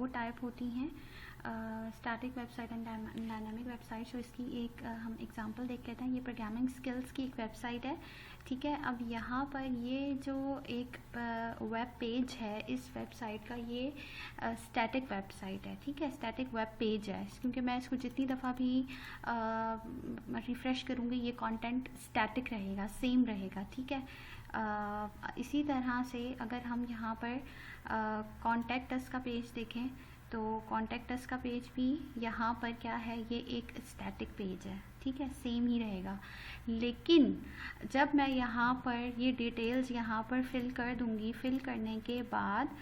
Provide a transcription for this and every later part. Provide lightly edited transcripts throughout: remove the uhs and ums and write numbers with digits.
Type होती हैं, static website and dynamic website. So इसकी एक हम एग्जांपल देख लेते हैं। ये प्रोग्रामिंग स्किल्स की एक वेबसाइट है, ठीक है। अब यहाँ पर ये जो एक वेब पेज है इस वेबसाइट का, ये स्टैटिक वेबसाइट है, ठीक है, स्टैटिक वेब पेज है, क्योंकि मैं इसको जितनी दफ़ा भी रिफ़्रेश करूँगी ये कंटेंट स्टैटिक रहेगा, सेम रहेगा, ठीक है। इसी तरह से अगर हम यहाँ पर कॉन्टैक्ट अस का पेज देखें तो कॉन्टैक्ट अस का पेज भी यहाँ पर क्या है, ये एक स्टैटिक पेज है, ठीक है, सेम ही रहेगा। लेकिन जब मैं यहाँ पर ये डिटेल्स यहाँ पर फिल कर दूँगी, फिल करने के बाद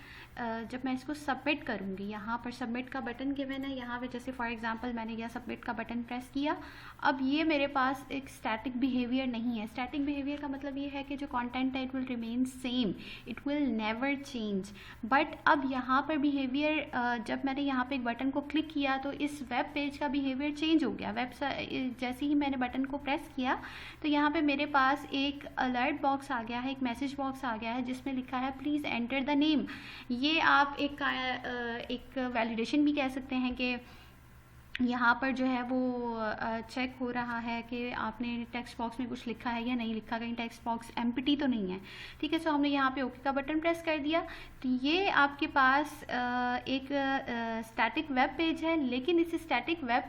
जब मैं इसको सबमिट करूँगी, यहाँ पर सबमिट का बटन गिवन है, यहाँ पे जैसे फॉर एग्जांपल मैंने यह सबमिट का बटन प्रेस किया, अब ये मेरे पास एक स्टैटिक बिहेवियर नहीं है। स्टैटिक बिहेवियर का मतलब ये है कि जो कंटेंट है it will remain same, it will never change. But अब यहाँ पर बिहेवियर, जब मैंने यहाँ पे एक बटन को क्लिक किया तो इस वेब पेज का बिहेवियर चेंज हो गया। वेबसाइट जैसे ही मैंने बटन को प्रेस किया तो यहाँ पे मेरे पास एक अलर्ट बॉक्स आ गया है, एक मैसेज बॉक्स आ गया है जिसमें लिखा है प्लीज़ एंटर द नेम। ये आप एक वैलिडेशन भी कह सकते हैं कि यहाँ पर जो है वो चेक हो रहा है कि आपने टेक्स्ट बॉक्स में कुछ लिखा है या नहीं लिखा, कहीं टेक्स्ट बॉक्स एम्प्टी तो नहीं है, ठीक है। सो हमने यहाँ पे ओके का बटन प्रेस कर दिया तो ये आपके पास एक स्टैटिक वेब पेज है। लेकिन इस स्टैटिक वेब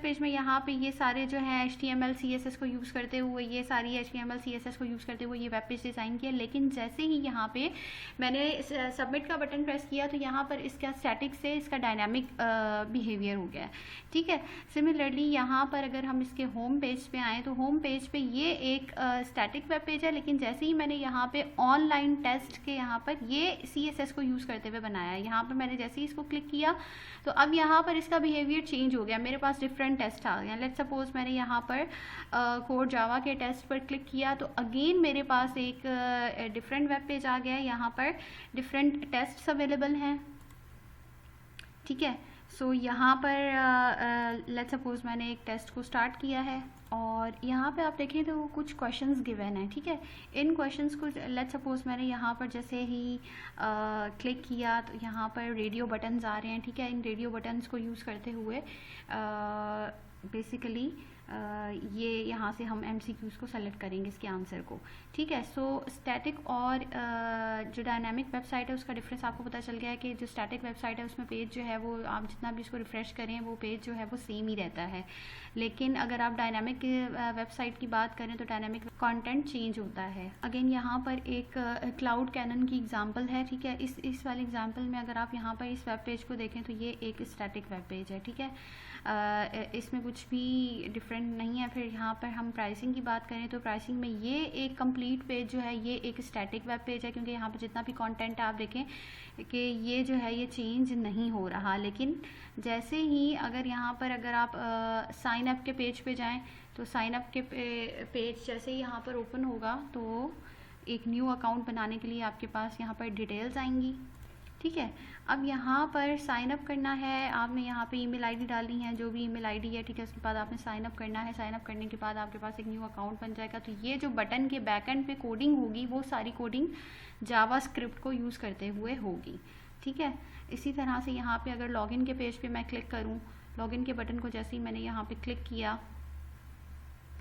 पेज में यहाँ पे ये सारे जो है HTML CSS को यूज़ करते हुए, ये सारी HTML CSS को यूज़ करते हुए ये वेब पेज डिज़ाइन किया। लेकिन जैसे ही यहाँ पे मैंने सबमिट का बटन प्रेस किया तो यहाँ पर इसका स्टैटिक से इसका डायनामिक बिहेवियर हो गया है, ठीक है। सिमिलरली यहाँ पर अगर हम इसके होम पेज पे आएँ तो होम पेज पे ये एक स्टैटिक वेब पेज है, लेकिन जैसे ही मैंने यहाँ पे ऑनलाइन टेस्ट के यहाँ पर ये CSS को यूज़ करते हुए बनाया है, यहाँ पर मैंने जैसे ही इसको क्लिक किया तो अब यहाँ पर इसका बिहेवियर चेंज हो गया, मेरे पास डिफरेंट टेस्ट आ गए। लेट्स सपोज मैंने यहाँ पर कोड जावा के टेस्ट पर क्लिक किया तो अगेन मेरे पास एक डिफरेंट वेब पेज आ गया है, यहाँ पर डिफरेंट टेस्ट्स अवेलेबल हैं, ठीक है। सो यहाँ पर लेट्स सपोज मैंने एक टेस्ट को स्टार्ट किया है और यहाँ पे आप देखें तो कुछ क्वेश्चंस गिवन है, ठीक है। इन क्वेश्चंस को लेट्स सपोज मैंने यहाँ पर जैसे ही क्लिक किया तो यहाँ पर रेडियो बटन्स आ रहे हैं, ठीक है। इन रेडियो बटन्स को यूज़ करते हुए बेसिकली ये यहाँ से हम MCQs को सेलेक्ट करेंगे इसके आंसर को, ठीक है। सो स्टैटिक और जो डायनामिक वेबसाइट है उसका डिफरेंस आपको पता चल गया है कि जो स्टैटिक वेबसाइट है उसमें पेज जो है वो आप जितना भी इसको रिफ़्रेश करें वो पेज जो है वो सेम ही रहता है। लेकिन अगर आप डायनामिक वेबसाइट की बात करें तो डायनामिक कंटेंट चेंज होता है। अगेन यहाँ पर एक क्लाउड कैनन की एग्जांपल है, ठीक है। इस वाले एग्जांपल में अगर आप यहाँ पर इस वेब पेज को देखें तो ये एक स्टैटिक वेब पेज है, ठीक है। इसमें कुछ भी डिफरेंट नहीं है। फिर यहाँ पर हम प्राइसिंग की बात करें तो प्राइसिंग में ये एक कंप्लीट पेज जो है ये एक स्टैटिक वेब पेज है, क्योंकि यहाँ पर जितना भी कंटेंट है आप देखें कि ये जो है ये चेंज नहीं हो रहा। लेकिन जैसे ही अगर यहाँ पर अगर आप साइन अप के पेज पे जाएं तो साइन अप के पेज जैसे ही यहाँ पर ओपन होगा तो एक न्यू अकाउंट बनाने के लिए आपके पास यहाँ पर डिटेल्स आएंगी, ठीक है। अब यहाँ पर साइन अप करना है, आपने यहाँ पे ईमेल आईडी डालनी है, जो भी ईमेल आईडी है, ठीक है। उसके बाद आपने साइन अप करना है, साइन अप करने के बाद आपके पास एक न्यू अकाउंट बन जाएगा। तो ये जो बटन के बैक एंड पे कोडिंग होगी वो सारी कोडिंग जावास्क्रिप्ट को यूज़ करते हुए होगी, ठीक है। इसी तरह से यहाँ पे अगर लॉगिन के पेज पे मैं क्लिक करूँ, लॉगिन के बटन को जैसे ही मैंने यहाँ पे क्लिक किया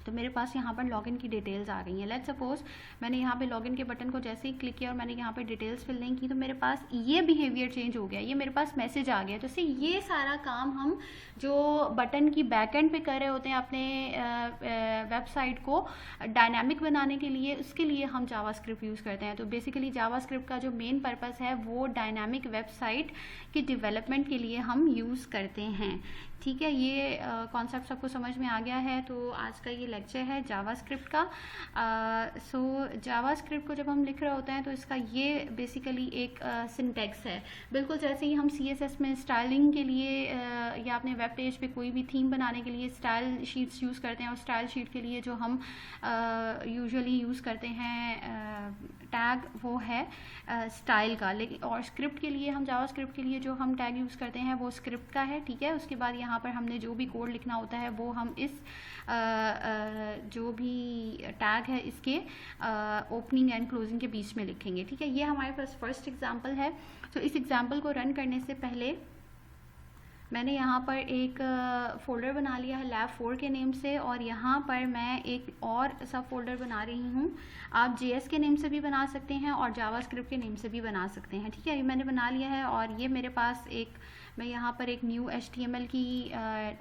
तो मेरे पास यहाँ पर लॉगिन की डिटेल्स आ गई हैं। लेट्स सपोज मैंने यहाँ पे लॉगिन के बटन को जैसे ही क्लिक किया और मैंने यहाँ पे डिटेल्स फिल नहीं की तो मेरे पास ये बिहेवियर चेंज हो गया, ये मेरे पास मैसेज आ गया। तो इससे ये सारा काम हम जो बटन की बैकएंड पे कर रहे होते हैं अपने वेबसाइट को डायनामिक बनाने के लिए, उसके लिए हम जावास्क्रिप्ट यूज़ करते हैं। तो बेसिकली जावास्क्रिप्ट का जो मेन पर्पस है वो डायनामिक वेबसाइट की डेवलपमेंट के लिए हम यूज़ करते हैं, ठीक है। ये कॉन्सेप्ट सबको समझ में आ गया है। तो आज का ये लेक्चर है जावास्क्रिप्ट का। सो जावास्क्रिप्ट को जब हम लिख रहे होते हैं तो इसका ये बेसिकली एक सिंटैक्स है, बिल्कुल जैसे ही हम CSS में स्टाइलिंग के लिए या अपने वेब पेज पे कोई भी थीम बनाने के लिए स्टाइल शीट्स यूज़ करते हैं और स्टाइल शीट के लिए जो हम यूजुअली यूज़ करते हैं टैग वो है स्टाइल का। लेकिन और स्क्रिप्ट के लिए हम जावास्क्रिप्ट के लिए जो हम टैग यूज़ करते हैं वो स्क्रिप्ट का है, ठीक है। उसके बाद यहाँ पर हमने जो भी कोड लिखना होता है वो हम इस जो भी टैग है इसके ओपनिंग एंड क्लोजिंग के बीच में लिखेंगे। ठीक है, ये हमारे पास फर्स्ट एग्जांपल है। तो इस एग्जांपल को रन करने से पहले मैंने यहाँ पर एक फ़ोल्डर बना लिया है लैब 4 के नेम से, और यहाँ पर मैं एक और सब फोल्डर बना रही हूँ। आप JS के नेम से भी बना सकते हैं और जावास्क्रिप्ट के नेम से भी बना सकते हैं। ठीक है, ये मैंने बना लिया है, और ये मेरे पास मैं यहाँ पर एक न्यू HTML की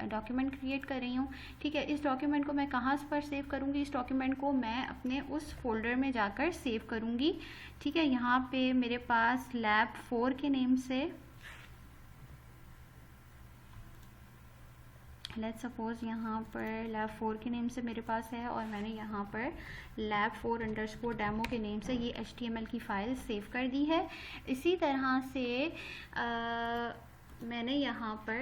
डॉक्यूमेंट क्रिएट कर रही हूँ। ठीक है, इस डॉक्यूमेंट को मैं कहाँ पर सेव करूँगी? इस डॉक्यूमेंट को मैं अपने उस फोल्डर में जाकर सेव करूँगी। ठीक है, यहाँ पे मेरे पास लैब 4 के नेम से, लेट्स सपोज यहाँ पर लैब 4 के नेम से मेरे पास है, और मैंने यहाँ पर lab4_demo के नेम से ये HTML की फ़ाइल सेव कर दी है। इसी तरह से मैंने यहाँ पर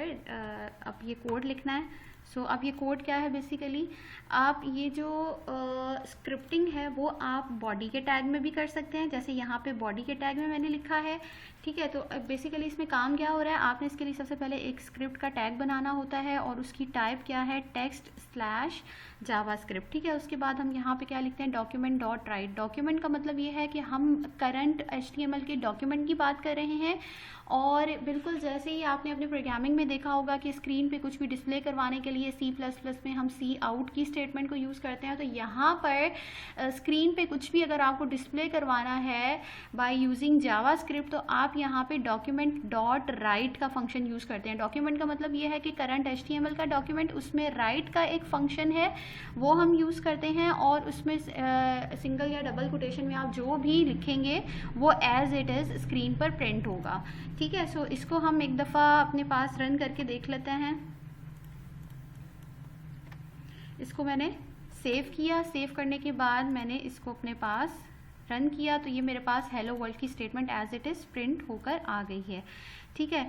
अब ये कोड लिखना है। सो अब ये कोड क्या है? बेसिकली आप ये जो स्क्रिप्टिंग है वो आप बॉडी के टैग में भी कर सकते हैं, जैसे यहाँ पे बॉडी के टैग में मैंने लिखा है। ठीक है, तो बेसिकली इसमें काम क्या हो रहा है, आपने इसके लिए सबसे पहले एक स्क्रिप्ट का टैग बनाना होता है, और उसकी टाइप क्या है? text/जावास्क्रिप्ट। ठीक है, उसके बाद हम यहाँ पे क्या लिखते हैं? document.write। डॉक्यूमेंट का मतलब ये है कि हम करंट HTML के डॉक्यूमेंट की बात कर रहे हैं, और बिल्कुल जैसे ही आपने अपने प्रोग्रामिंग में देखा होगा कि स्क्रीन पे कुछ भी डिस्प्ले करवाने के लिए C++ में हम cout की स्टेटमेंट को यूज़ करते हैं। तो यहाँ पर स्क्रीन पे कुछ भी अगर आपको डिस्प्ले करवाना है बाय यूजिंग जावास्क्रिप्ट, तो आप यहाँ पे document.write का फंक्शन यूज़ करते हैं। डॉक्यूमेंट का मतलब ये है कि करंट HTML का डॉक्यूमेंट, उसमें राइट का एक फंक्शन है वो हम यूज़ करते हैं, और उसमें सिंगल या डबल कोटेशन में आप जो भी लिखेंगे वो एज इट इज़ स्क्रीन पर प्रिंट होगा। ठीक है, सो इसको हम एक दफ़ा अपने पास रन करके देख लेते हैं। इसको मैंने सेव किया, सेव करने के बाद मैंने इसको अपने पास रन किया, तो ये मेरे पास हेलो वर्ल्ड की statement as it is print होकर आ गई है। ठीक है,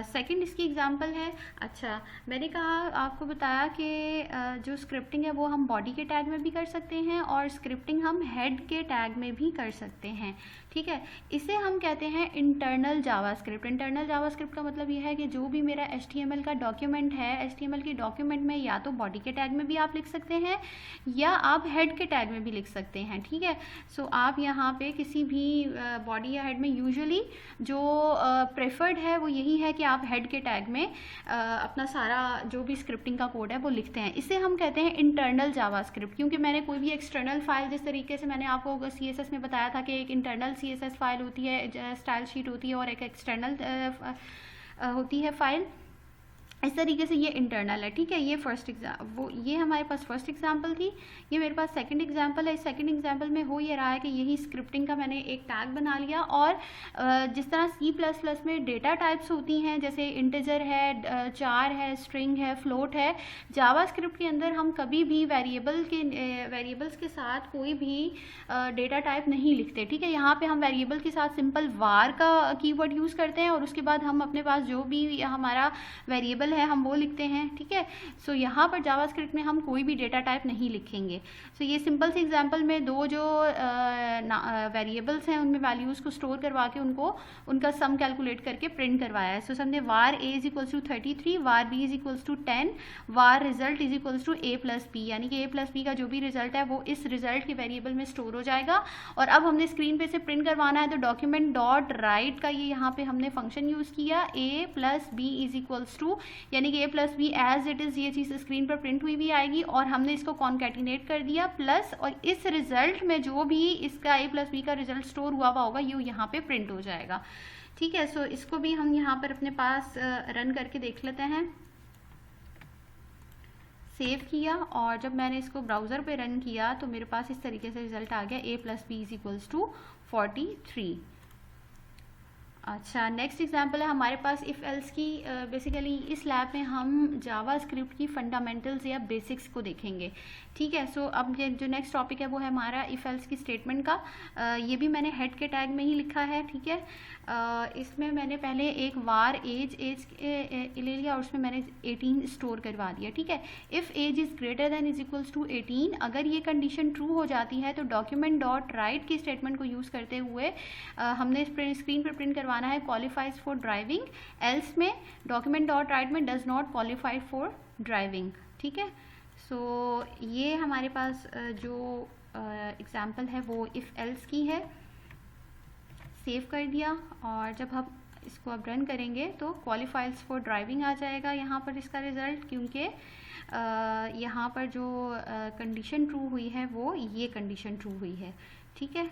सेकंड इसकी एग्जांपल है। अच्छा, मैंने कहा आपको बताया कि जो स्क्रिप्टिंग है वो हम बॉडी के टैग में भी कर सकते हैं, और स्क्रिप्टिंग हम हेड के टैग में भी कर सकते हैं। ठीक है, इसे हम कहते हैं इंटरनल जावास्क्रिप्ट। इंटरनल जावास्क्रिप्ट का मतलब ये है कि जो भी मेरा HTML का डॉक्यूमेंट है, HTML के डॉक्यूमेंट में या तो बॉडी के टैग में भी आप लिख सकते हैं, या आप हेड के टैग में भी लिख सकते हैं। ठीक है, सो आप यहाँ पे किसी भी बॉडी या हेड में, यूजुअली जो प्रेफर्ड है वो यही है कि आप हेड के टैग में अपना सारा जो भी स्क्रिप्टिंग का कोड है वो लिखते हैं। इसे हम कहते हैं इंटरनल जावास्क्रिप्ट, क्योंकि मैंने कोई भी एक्सटर्नल फाइल, जिस तरीके से मैंने आपको CSS में बताया था कि एक इंटरनल CSS फाइल होती है, स्टाइल शीट होती है, और एक एक्सटर्नल होती है फाइल, इस तरीके से ये इंटरनल है। ठीक है, ये हमारे पास फर्स्ट एग्जांपल थी। ये मेरे पास सेकंड एग्जांपल है। इस सेकंड एग्जांपल में हो ये रहा है कि यही स्क्रिप्टिंग का मैंने एक टैग बना लिया, और जिस तरह C++ में डेटा टाइप्स होती हैं, जैसे इंटीजर है, चार है, स्ट्रिंग है, फ्लोट है, जावास्क्रिप्ट के अंदर हम कभी भी वेरिएबल्स के साथ कोई भी डेटा टाइप नहीं लिखते। ठीक है, यहाँ पे हम वेरिएबल के साथ सिंपल var का कीवर्ड यूज़ करते हैं, और उसके बाद हम अपने पास जो भी हमारा वेरिएबल है हम वो लिखते हैं। ठीक है, सो यहाँ पर जावास्क्रिप्ट में हम कोई भी डेटा टाइप नहीं लिखेंगे। सो ये सिंपल सी एग्जांपल में दो जो वेरिएबल्स हैं उनमें वैल्यूज़ को स्टोर करवा के उनका सम कैलकुलेट करके प्रिंट करवाया है। सो समझे var a is equals to 33, var b is equals to 10, var result is equals to a plus b, यानी कि a प्लस b का जो भी रिजल्ट है वो इस रिजल्ट के वेरिएबल में स्टोर हो जाएगा। और अब हमने स्क्रीन पे से प्रिंट करवाना है, तो document.write का ये यहाँ पे हमने फंक्शन यूज़ किया, a plus b is equals to, यानी कि a plus B as it is ये चीज़ स्क्रीन पर प्रिंट हुई भी आएगी, और हमने इसको कॉन्कैटिनेट कर दिया प्लस, और इस रिजल्ट में जो भी इसका a प्लस बी का रिजल्ट स्टोर हुआ होगा ये यहाँ पे प्रिंट हो जाएगा। ठीक है, सो इसको भी हम यहाँ पर अपने पास रन करके देख लेते हैं। सेव किया, और जब मैंने इसको ब्राउज़र पे रन किया तो मेरे पास इस तरीके से रिजल्ट आ गया, a plus B is equals to 43। अच्छा, नेक्स्ट एग्जांपल है हमारे पास इफ़ एल्स की। बेसिकली इस लैब में हम जावास्क्रिप्ट की फंडामेंटल्स या बेसिक्स को देखेंगे। ठीक है, सो अब जो नेक्स्ट टॉपिक है वो है हमारा इफ़ एल्स की स्टेटमेंट का। ये भी मैंने हेड के टैग में ही लिखा है। ठीक है, इसमें मैंने पहले एक var एज ले लिया, और उसमें मैंने 18 स्टोर करवा दिया। ठीक है, if age is greater than is equals to 18, अगर ये कंडीशन ट्रू हो जाती है तो document.write की स्टेटमेंट को यूज़ करते हुए हमने स्क्रीन पर प्रिंट करवाना है क्वालिफाइज फॉर ड्राइविंग, एल्स में document.write में does not qualify for driving. ठीक है, सो ये हमारे पास जो एग्जाम्पल है वो इफ़ एल्स की है। सेव कर दिया और जब हम इसको अब रन करेंगे तो क्वालिफाइज फॉर ड्राइविंग आ जाएगा यहाँ पर इसका रिज़ल्ट, क्योंकि यहाँ पर जो कंडीशन ट्रू हुई है वो ये कंडीशन ट्रू हुई है। ठीक है,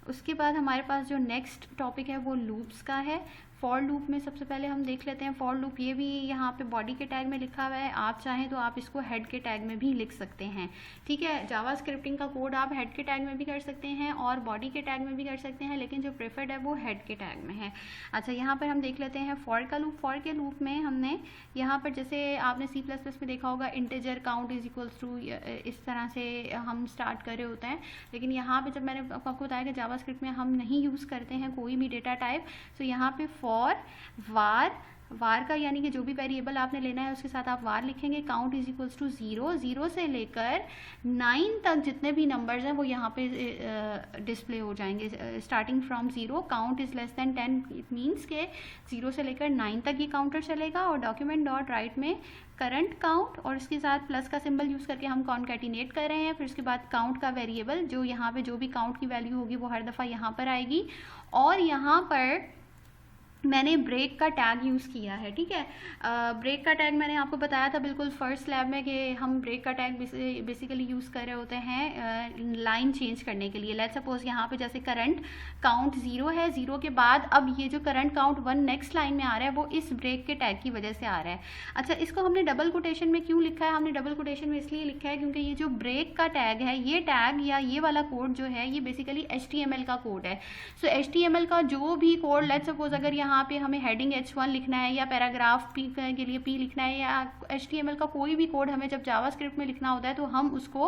उसके बाद हमारे पास जो नेक्स्ट टॉपिक है वो लूप्स का है। फॉर लूप में सबसे पहले हम देख लेते हैं फॉर लूप। ये भी यहाँ पे बॉडी के टैग में लिखा हुआ है, आप चाहें तो आप इसको हेड के टैग में भी लिख सकते हैं। ठीक है, जावा स्क्रिप्टिंग का कोड आप हेड के टैग में भी कर सकते हैं और बॉडी के टैग में भी कर सकते हैं, लेकिन जो प्रेफर्ड है वो हेड के टैग में है। अच्छा, यहाँ पर हम देख लेते हैं फॉर का लूप। फॉर के लूप में हमने यहाँ पर जैसे आपने C++ में देखा होगा integer count is equals to, इस तरह से हम स्टार्ट कर रहे होते हैं, लेकिन यहाँ पे जब मैंने आपको बताया कि जावा स्क्रिप्ट में हम नहीं यूज़ करते हैं कोई भी डेटा टाइप, तो यहाँ पे फॉर वार का यानी कि जो भी वेरिएबल आपने लेना है उसके साथ आप वार लिखेंगे। काउंट इज इक्वल्स टू 0, 0 से लेकर 9 तक जितने भी नंबर्स हैं वो यहाँ पे डिस्प्ले हो जाएंगे। Starting from 0, count is less than 10, it means के 0 से लेकर 9 तक ये काउंटर चलेगा। और डॉक्यूमेंट डॉट राइट में करंट काउंट और इसके साथ प्लस का सिंबल यूज़ करके हम कॉन्कैटिनेट कर रहे हैं। फिर उसके बाद काउंट का वेरिएबल जो यहाँ पे जो भी काउंट की वैल्यू होगी वो हर दफ़ा यहाँ पर आएगी। और यहाँ पर मैंने ब्रेक का टैग यूज़ किया है। ठीक है, ब्रेक का टैग मैंने आपको बताया था बिल्कुल फर्स्ट लैब में कि हम ब्रेक का टैग बेसिकली यूज़ कर रहे होते हैं लाइन चेंज करने के लिए। लेट्स सपोज यहाँ पे जैसे करंट काउंट 0 है, 0 के बाद अब ये जो करंट काउंट 1 नेक्स्ट लाइन में आ रहा है वो इस ब्रेक के टैग की वजह से आ रहा है। अच्छा, इसको हमने डबल कोटेशन में क्यों लिखा है? हमने डबल कोटेशन में इसलिए लिखा है क्योंकि ये जो ब्रेक का टैग है, ये टैग या ये वाला कोड जो है ये बेसिकली HTML का कोड है। सो HTML का जो भी कोड, लेट्स सपोज अगर यहाँ पे हमें हेडिंग H1 लिखना है या पैराग्राफ P के लिए P लिखना है या HTML का कोई भी कोड हमें जब जावास्क्रिप्ट में लिखना होता है तो हम उसको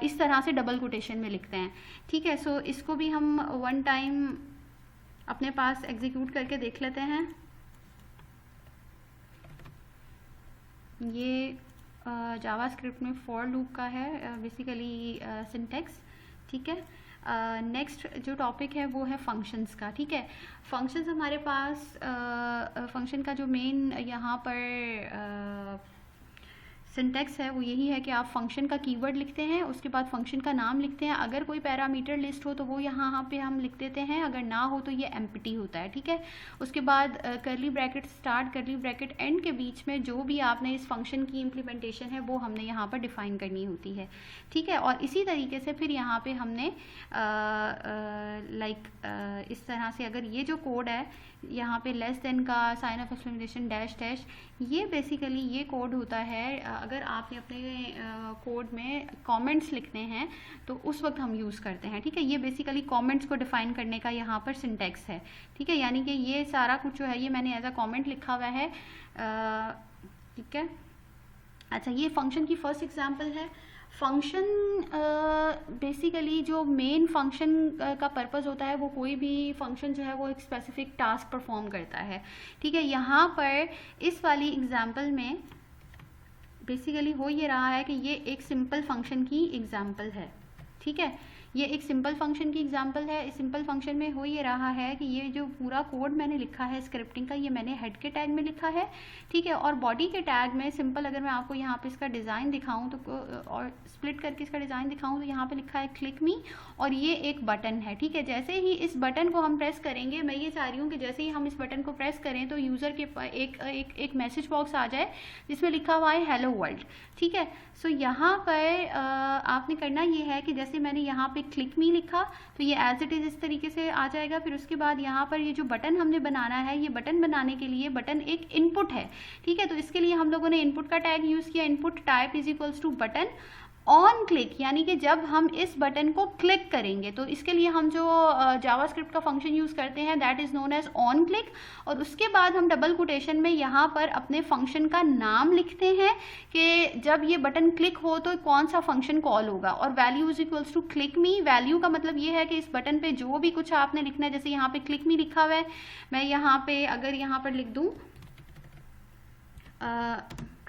इस तरह से डबल कोटेशन में लिखते हैं। ठीक है, सो इसको भी हम वन टाइम अपने पास एग्जीक्यूट करके देख लेते हैं। ये जावास्क्रिप्ट में फॉर लूप का है बेसिकली सिंटैक्स। ठीक है, नेक्स्ट जो टॉपिक है वो है फंक्शंस का। ठीक है, फंक्शंस हमारे पास फंक्शन का जो मेन यहाँ पर सिंटैक्स है वो यही है कि आप फंक्शन का कीवर्ड लिखते हैं, उसके बाद फंक्शन का नाम लिखते हैं। अगर कोई पैरामीटर लिस्ट हो तो वो यहाँ पे हम लिख देते हैं, अगर ना हो तो ये एम्प्टी होता है। ठीक है, उसके बाद करली ब्रैकेट स्टार्ट करली ब्रैकेट एंड के बीच में जो भी आपने इस फंक्शन की इम्प्लीमेंटेशन है वो हमने यहाँ पर डिफाइन करनी होती है। ठीक है, और इसी तरीके से फिर यहाँ पे हमने इस तरह से अगर ये जो कोड है यहाँ पे लेस देन का sign of exclamation dash dash, ये बेसिकली ये कोड होता है। अगर आपने अपने कोड में कमेंट्स लिखने हैं तो उस वक्त हम यूज़ करते हैं। ठीक है, ये बेसिकली कमेंट्स को डिफाइन करने का यहाँ पर सिंटैक्स है। ठीक है, यानी कि ये सारा कुछ जो है ये मैंने एज अ कमेंट लिखा हुआ है। ठीक है, अच्छा, ये फंक्शन की फर्स्ट एग्जांपल है। फंक्शन बेसिकली जो मेन फंक्शन का पर्पस होता है वो कोई भी फंक्शन जो है वो एक स्पेसिफिक टास्क परफॉर्म करता है। ठीक है, यहाँ पर इस वाली एग्जांपल में बेसिकली हो ये रहा है कि ये एक सिंपल फंक्शन की एग्जांपल है। ठीक है, ये एक सिंपल फंक्शन की एग्जांपल है। इस सिंपल फंक्शन में हो ये रहा है कि ये जो पूरा कोड मैंने लिखा है स्क्रिप्टिंग का ये मैंने हेड के टैग में लिखा है। ठीक है, और बॉडी के टैग में सिंपल अगर मैं आपको यहाँ पे इसका डिज़ाइन दिखाऊं तो और स्प्लिट करके इसका डिज़ाइन दिखाऊं तो यहाँ पे लिखा है क्लिक मी और ये एक बटन है। ठीक है, जैसे ही इस बटन को हम प्रेस करेंगे, मैं ये चाह रही हूँ कि जैसे ही हम इस बटन को प्रेस करें तो यूज़र के एक मैसेज बॉक्स आ जाए जिसमें लिखा हुआ है हेलो वर्ल्ड। ठीक है, सो यहाँ पर आपने करना ये है कि जैसे मैंने यहाँ पे क्लिक मी लिखा तो ये एज इट इज़ इस तरीके से आ जाएगा। फिर उसके बाद यहाँ पर ये जो बटन हमने बनाना है, ये बटन बनाने के लिए बटन एक इनपुट है। ठीक है, तो इसके लिए हम लोगों ने इनपुट का टैग यूज़ किया, input type is equals to button on click, यानी कि जब हम इस बटन को क्लिक करेंगे तो इसके लिए हम जो जावास्क्रिप्ट का फंक्शन यूज़ करते हैं that is known as on click. और उसके बाद हम डबल कोटेशन में यहाँ पर अपने फंक्शन का नाम लिखते हैं कि जब ये बटन क्लिक हो तो कौन सा फंक्शन कॉल होगा। और value is equals to click me, value का मतलब ये है कि इस बटन पे जो भी कुछ आपने लिखना है, जैसे यहाँ पे क्लिक मी लिखा हुआ है, मैं यहाँ पे अगर यहाँ पर लिख दूँ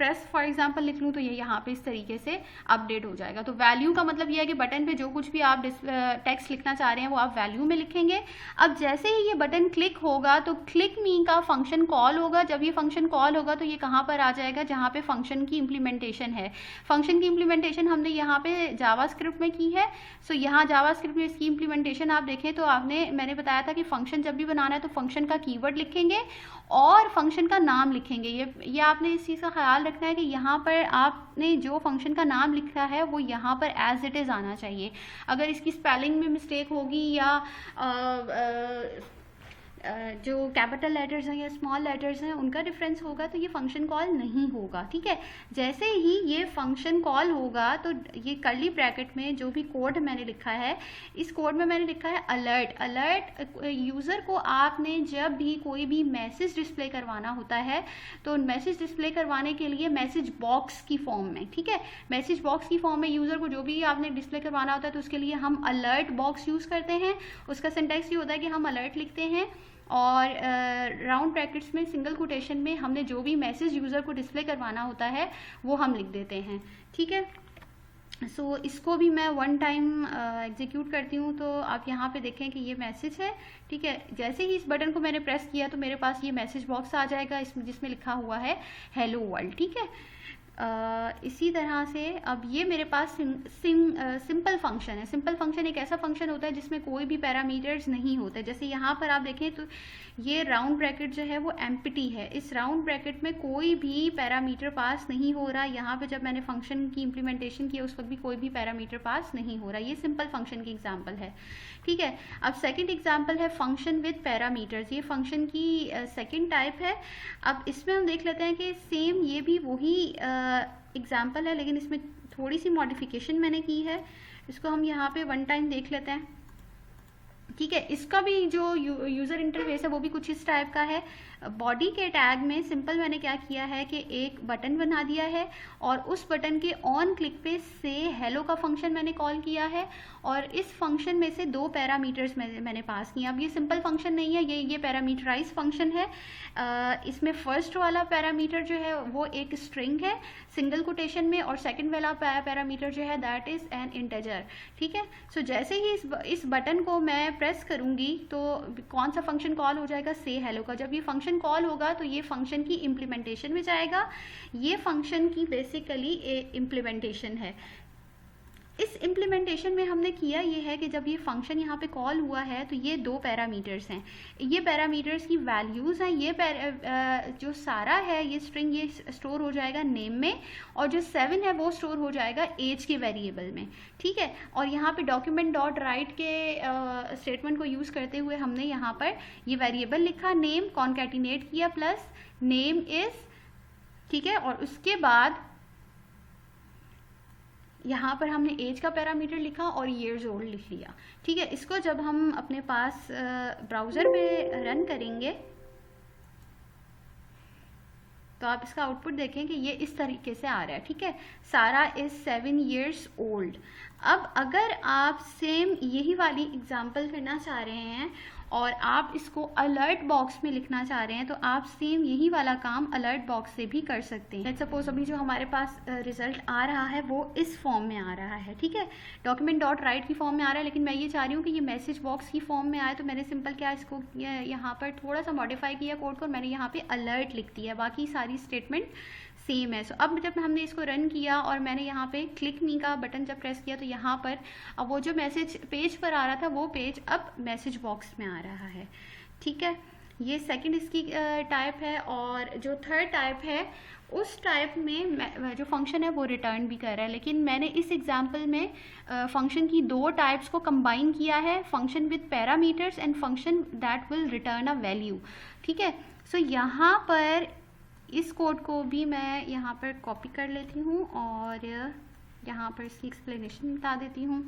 प्रेस फॉर एग्जांपल लिख लूँ तो ये यहाँ पे इस तरीके से अपडेट हो जाएगा। तो वैल्यू का मतलब ये है कि बटन पे जो कुछ भी आप टेक्स्ट लिखना चाह रहे हैं वो आप वैल्यू में लिखेंगे। अब जैसे ही ये बटन क्लिक होगा तो क्लिक मी का फंक्शन कॉल होगा। जब ये फंक्शन कॉल होगा तो ये कहाँ पर आ जाएगा, जहाँ पे फंक्शन की इम्प्लीमेंटेशन है। फंक्शन की इम्प्लीमेंटेशन हमने यहाँ पे जावास्क्रिप्ट में की है। सो यहाँ जावास्क्रिप्ट में इसकी इम्प्लीमेंटेशन आप देखें तो मैंने बताया था कि फंक्शन जब भी बनाना है तो फंक्शन का कीवर्ड लिखेंगे और फंक्शन का नाम लिखेंगे। ये आपने इस चीज़ का ख्याल रखना है कि यहाँ पर आपने जो फंक्शन का नाम लिखा है वो यहाँ पर एज इट इज़ आना चाहिए। अगर इसकी स्पेलिंग में मिस्टेक होगी या जो कैपिटल लेटर्स हैं या स्मॉल लेटर्स हैं उनका डिफरेंस होगा तो ये फंक्शन कॉल नहीं होगा। ठीक है, जैसे ही ये फंक्शन कॉल होगा तो ये कर्ली ब्रैकेट में जो भी कोड मैंने लिखा है, इस कोड में मैंने लिखा है अलर्ट। यूज़र को आपने जब भी कोई भी मैसेज डिस्प्ले करवाना होता है तो मैसेज डिस्प्ले करवाने के लिए मैसेज बॉक्स की फॉर्म में, ठीक है, मैसेज बॉक्स की फॉर्म में यूज़र को जो भी आपने डिस्प्ले करवाना होता है तो उसके लिए हम अलर्ट बॉक्स यूज़ करते हैं। उसका सिंटैक्स ये होता है कि हम अलर्ट लिखते हैं और राउंड ब्रैकेट्स में सिंगल कोटेशन में हमने जो भी मैसेज यूज़र को डिस्प्ले करवाना होता है वो हम लिख देते हैं। ठीक है, सो इसको भी मैं वन टाइम एग्जीक्यूट करती हूँ तो आप यहाँ पे देखें कि ये मैसेज है। ठीक है, जैसे ही इस बटन को मैंने प्रेस किया तो मेरे पास ये मैसेज बॉक्स आ जाएगा इसमें जिसमें लिखा हुआ है हेलो वर्ल्ड। ठीक है, इसी तरह से अब ये मेरे पास सिंपल फंक्शन है। सिंपल फंक्शन एक ऐसा फंक्शन होता है जिसमें कोई भी पैरामीटर्स नहीं होते। जैसे यहाँ पर आप देखें तो ये राउंड ब्रैकेट जो है वो एम्प्टी है। इस राउंड ब्रैकेट में कोई भी पैरामीटर पास नहीं हो रहा। यहाँ पे जब मैंने फंक्शन की इम्प्लीमेंटेशन की उस वक्त भी कोई भी पैरामीटर पास नहीं हो रहा। ये सिंपल फंक्शन की एग्जाम्पल है। ठीक है, अब सेकंड एग्जाम्पल है फंक्शन विद पैरामीटर्स। ये फंक्शन की सेकंड टाइप है। अब इसमें हम देख लेते हैं कि सेम ये भी वही एग्जाम्पल है लेकिन इसमें थोड़ी सी मॉडिफिकेशन मैंने की है। इसको हम यहाँ पे वन टाइम देख लेते हैं। ठीक है, इसका भी जो यूज़र इंटरफेस है वो भी कुछ इस टाइप का है। बॉडी के टैग में सिंपल मैंने क्या किया है कि एक बटन बना दिया है और उस बटन के ऑन क्लिक पे से हेलो का फंक्शन मैंने कॉल किया है और इस फंक्शन में से दो पैरामीटर्स मैंने पास किए। अब ये सिंपल फंक्शन नहीं है, ये पैरामीटराइज फंक्शन है। इसमें फर्स्ट वाला पैरामीटर जो है वो एक स्ट्रिंग है सिंगल कोटेशन में और सेकंड वाला पैरामीटर जो है दैट इज़ एन इंटीजर। ठीक है, सो जैसे ही इस बटन को मैं प्रेस करूँगी तो कौन सा फंक्शन कॉल हो जाएगा, से हेलो का। जब ये फंक्शन कॉल होगा तो ये फंक्शन की इम्प्लीमेंटेशन में जाएगा। ये फंक्शन की बेसिकली इम्प्लीमेंटेशन है। इस इम्प्लीमेंटेशन में हमने किया ये है कि जब ये फंक्शन यहाँ पे कॉल हुआ है तो ये दो पैरामीटर्स हैं। ये पैरामीटर्स की वैल्यूज़ हैं। ये जो सारा है ये स्ट्रिंग ये स्टोर हो जाएगा नेम में और जो 7 है वो स्टोर हो जाएगा एज के वेरिएबल में। ठीक है, और यहाँ पे डॉक्यूमेंट डॉट राइट के स्टेटमेंट को यूज़ करते हुए हमने यहाँ पर ये वेरिएबल लिखा, नेम कॉन्कैटिनेट किया प्लस नेम इज़। ठीक है, और उसके बाद यहाँ पर हमने एज का पैरामीटर लिखा और ईयर्स ओल्ड लिख लिया। ठीक है, इसको जब हम अपने पास ब्राउज़र पे रन करेंगे तो आप इसका आउटपुट देखें कि ये इस तरीके से आ रहा है। ठीक है, सारा इज़ 7 years old। अब अगर आप सेम यही वाली एग्जांपल करना चाह रहे हैं और आप इसको अलर्ट बॉक्स में लिखना चाह रहे हैं तो आप सेम यही वाला काम अलर्ट बॉक्स से भी कर सकते हैं। लेट्स सपोज अभी जो हमारे पास रिजल्ट आ रहा है वो इस फॉर्म में आ रहा है। ठीक है, डॉक्यूमेंट डॉट राइट की फॉर्म में आ रहा है लेकिन मैं ये चाह रही हूँ कि ये मैसेज बॉक्स की फॉर्म में आए तो मैंने सिंपल क्या इसको यहाँ पर थोड़ा सा मॉडिफाई किया कोड को और मैंने यहाँ पे अलर्ट लिख दिया। बाकी सारी स्टेटमेंट सेम है। सो अब जब हमने इसको रन किया और मैंने यहाँ पे क्लिक मी का बटन जब प्रेस किया तो यहाँ पर अब वो जो मैसेज पेज पर आ रहा था वो पेज अब मैसेज बॉक्स में आ रहा है। ठीक है, ये सेकंड इसकी टाइप है। और जो थर्ड टाइप है उस टाइप में जो फंक्शन है वो रिटर्न भी कर रहा है लेकिन मैंने इस एग्जांपल में फंक्शन की दो टाइप्स को कंबाइन किया है, function with parameters and function that will return a value. ठीक है, सो यहाँ पर इस कोड को भी मैं यहाँ पर कॉपी कर लेती हूँ और यहाँ पर इसकी एक्सप्लेनेशन बता देती हूँ।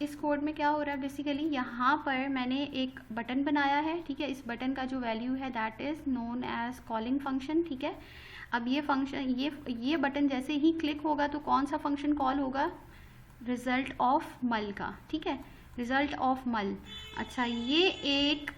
इस कोड में क्या हो रहा है बेसिकली यहाँ पर मैंने एक बटन बनाया है। ठीक है, इस बटन का जो वैल्यू है that is known as calling function. ठीक है, अब ये फंक्शन ये बटन जैसे ही क्लिक होगा तो कौन सा फंक्शन कॉल होगा, रिजल्ट ऑफ मल का। ठीक है, रिजल्ट ऑफ मल। अच्छा, ये एक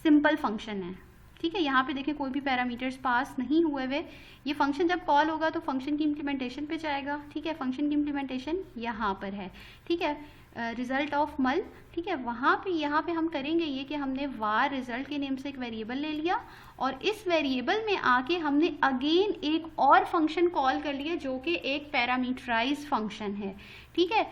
सिंपल फंक्शन है, ठीक है। यहाँ पे देखें कोई भी पैरामीटर्स पास नहीं हुए हुए। ये फंक्शन जब कॉल होगा तो फंक्शन की इम्प्लीमेंटेशन पे जाएगा, ठीक है। फंक्शन की इम्प्लीमेंटेशन यहाँ पर है, ठीक है, रिजल्ट ऑफ मल, ठीक है। वहाँ पे यहाँ पे हम करेंगे ये कि हमने var रिजल्ट के नेम से एक वेरिएबल ले लिया और इस वेरिएबल में आके हमने अगेन एक और फंक्शन कॉल कर लिया जो कि एक पैरामीटराइज फंक्शन है, ठीक है।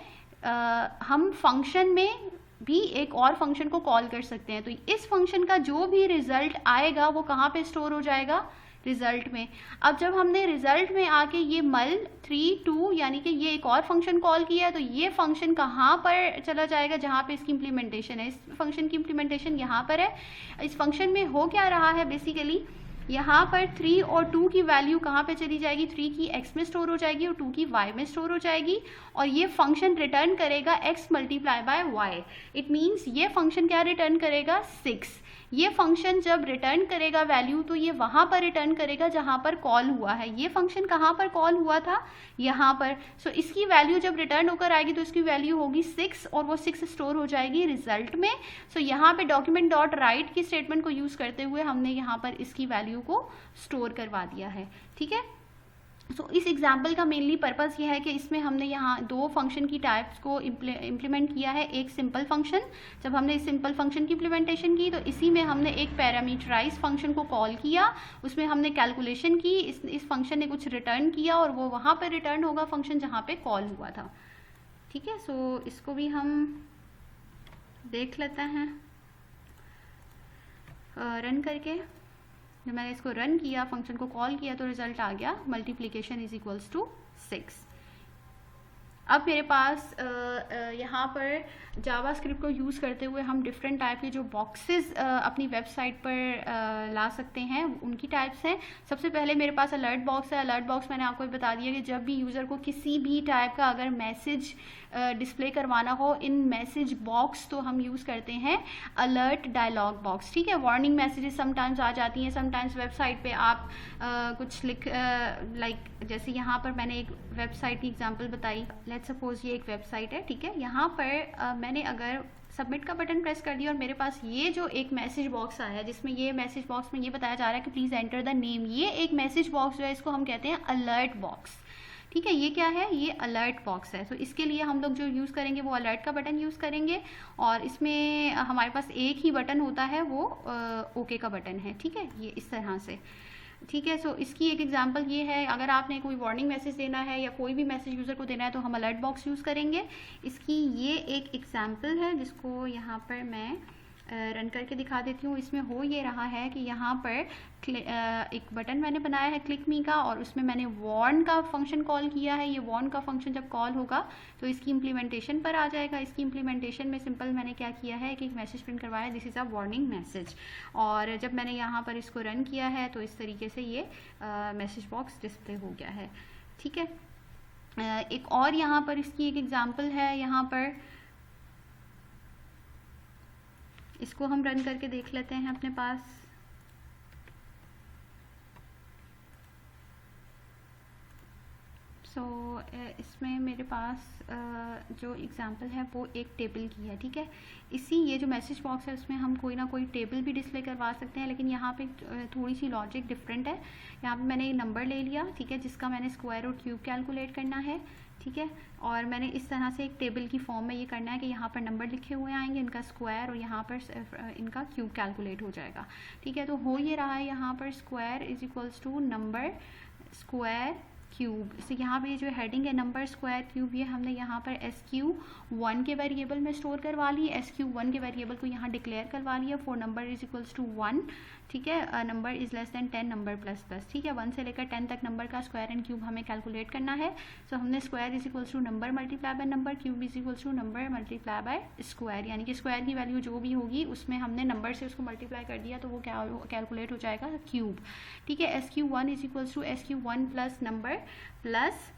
हम फंक्शन में भी एक और फंक्शन को कॉल कर सकते हैं। तो इस फंक्शन का जो भी रिजल्ट आएगा वो कहाँ पे स्टोर हो जाएगा, रिजल्ट में। अब जब हमने रिजल्ट में आके ये मल 3 2 यानी कि ये एक और फंक्शन कॉल किया है, तो ये फंक्शन कहाँ पर चला जाएगा, जहाँ पे इसकी इम्प्लीमेंटेशन है। इस फंक्शन की इम्प्लीमेंटेशन यहाँ पर है। इस फंक्शन में हो क्या रहा है, बेसिकली यहाँ पर 3 और 2 की वैल्यू कहाँ पे चली जाएगी, 3 की x में स्टोर हो जाएगी और 2 की y में स्टोर हो जाएगी और ये फंक्शन रिटर्न करेगा x multiply by y। It means ये फंक्शन क्या रिटर्न करेगा, 6। ये फंक्शन जब रिटर्न करेगा वैल्यू तो ये वहाँ पर रिटर्न करेगा जहाँ पर कॉल हुआ है। ये फंक्शन कहाँ पर कॉल हुआ था, यहाँ पर। सो इसकी वैल्यू जब रिटर्न होकर आएगी तो इसकी वैल्यू होगी 6 और वो 6 स्टोर हो जाएगी रिजल्ट में। सो यहाँ पे डॉक्यूमेंट डॉट राइट की स्टेटमेंट को यूज़ करते हुए हमने यहाँ पर इसकी वैल्यू को स्टोर करवा दिया है, ठीक है। सो इस एग्जाम्पल का मेनली पर्पस यह है कि इसमें हमने यहाँ दो फंक्शन की टाइप्स को इम्प्लीमेंट किया है। एक सिंपल फंक्शन, जब हमने इस सिंपल फंक्शन की इम्प्लीमेंटेशन की तो इसी में हमने एक पैरामीटराइज फंक्शन को कॉल किया, उसमें हमने कैलकुलेशन की, इस फंक्शन ने कुछ रिटर्न किया और वो वहाँ पर रिटर्न होगा फंक्शन जहाँ पे कॉल हुआ था, ठीक है। सो इसको भी हम देख लेते हैं रन करके। जब मैंने इसको रन किया, फंक्शन को कॉल किया तो रिजल्ट आ गया मल्टीप्लिकेशन इज इक्वल्स टू 6। अब मेरे पास यहाँ पर जावास्क्रिप्ट को यूज़ करते हुए हम डिफरेंट टाइप के जो बॉक्सेस अपनी वेबसाइट पर ला सकते हैं, उनकी टाइप्स हैं। सबसे पहले मेरे पास अलर्ट बॉक्स है। अलर्ट बॉक्स मैंने आपको बता दिया कि जब भी यूज़र को किसी भी टाइप का अगर मैसेज डिस्प्ले करवाना हो इन मैसेज बॉक्स तो हम यूज़ करते हैं अलर्ट डायलॉग बॉक्स, ठीक है। वार्निंग मैसेजेस समटाइम्स आ जाती हैं, समटाइम्स वेबसाइट पे आप कुछ लिख लाइक जैसे यहाँ पर मैंने एक वेबसाइट की एग्जांपल बताई। लेट्स सपोज ये एक वेबसाइट है, ठीक है। यहाँ पर मैंने अगर सबमिट का बटन प्रेस कर दिया और मेरे पास ये जो एक मैसेज बॉक्स आया है जिसमें ये मैसेज बॉक्स में ये बताया जा रहा है कि प्लीज़ एंटर द नेम, ये एक मैसेज बॉक्स जो है इसको हम कहते हैं अलर्ट बॉक्स, ठीक है। ये क्या है, ये अलर्ट बॉक्स है। तो इसके लिए हम लोग जो यूज़ करेंगे वो अलर्ट का बटन यूज़ करेंगे और इसमें हमारे पास एक ही बटन होता है, वो ओके का बटन है, ठीक है। ये इस तरह से, ठीक है। सो इसकी एक एग्जांपल ये है, अगर आपने कोई वार्निंग मैसेज देना है या कोई भी मैसेज यूज़र को देना है तो हम अलर्ट बॉक्स यूज़ करेंगे। इसकी ये एक एग्जांपल है जिसको यहाँ पर मैं रन करके दिखा देती हूँ। इसमें हो ये रहा है कि यहाँ पर एक बटन मैंने बनाया है क्लिक मी का और उसमें मैंने वार्न का फंक्शन कॉल किया है। ये वार्न का फंक्शन जब कॉल होगा तो इसकी इम्प्लीमेंटेशन पर आ जाएगा। इसकी इम्प्लीमेंटेशन में सिंपल मैंने क्या किया है कि एक मैसेज प्रिंट करवाया, this is a warning message. और जब मैंने यहाँ पर इसको रन किया है तो इस तरीके से ये मैसेज बॉक्स डिस्प्ले हो गया है, ठीक है। एक और यहाँ पर इसकी एक एग्जाम्पल है, यहाँ पर इसको हम रन करके देख लेते हैं अपने पास। इसमें मेरे पास जो एग्जांपल है वो एक टेबल की है, ठीक है। इसी ये जो मैसेज बॉक्स है उसमें हम कोई ना कोई टेबल भी डिस्प्ले करवा सकते हैं, लेकिन यहाँ पे थोड़ी सी लॉजिक डिफरेंट है। यहाँ पे मैंने एक नंबर ले लिया, ठीक है, जिसका मैंने स्क्वायर और क्यूब कैलकुलेट करना है, ठीक है। और मैंने इस तरह से एक टेबल की फॉर्म में ये करना है कि यहाँ पर नंबर लिखे हुए आएंगे, इनका स्क्वायर और यहाँ पर इनका क्यूब कैलकुलेट हो जाएगा, ठीक है। तो हो ये रहा है यहाँ पर square is equals to number square cube. तो यहाँ पे जो हेडिंग है नंबर स्क्वायर क्यूब, ये हमने यहाँ पर SQ1 के वेरिएबल में स्टोर करवा ली। SQ1 के वेरिएबल को यहाँ डिक्लेयर करवा लिया for number is equals to 1, ठीक है। Number is less than 10 number plus plus, ठीक है। 1 से लेकर 10 तक नंबर का स्क्वायर एंड क्यूब हमें कैलकुलेट करना है। सो हमने square is equals to number multiply by number, cube is equals to number multiply by square, यानी कि स्क्वायर की वैल्यू जो भी होगी उसमें हमने नंबर से उसको मल्टीप्लाई कर दिया तो वो क्या कैलकुलेट हो जाएगा, क्यूब, ठीक है। SQ1 is equals to SQ1 plus number plus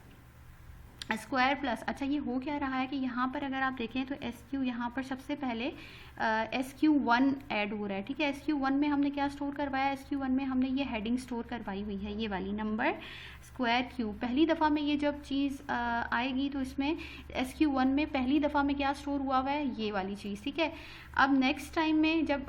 square plus, अच्छा ये हो क्या रहा है कि यहाँ पर अगर आप देखें तो एस क्यू यहाँ पर सबसे पहले SQ1 ऐड हो रहा है, ठीक है। SQ1 में हमने क्या स्टोर करवाया, SQ1 में हमने ये हेडिंग स्टोर करवाई हुई है, ये वाली नंबर स्क्वायर क्यू। पहली दफ़ा में ये जब चीज़ आएगी तो इसमें SQ1 में पहली दफ़ा में क्या स्टोर हुआ हुआ है, ये वाली चीज़, ठीक है। अब नेक्स्ट टाइम में जब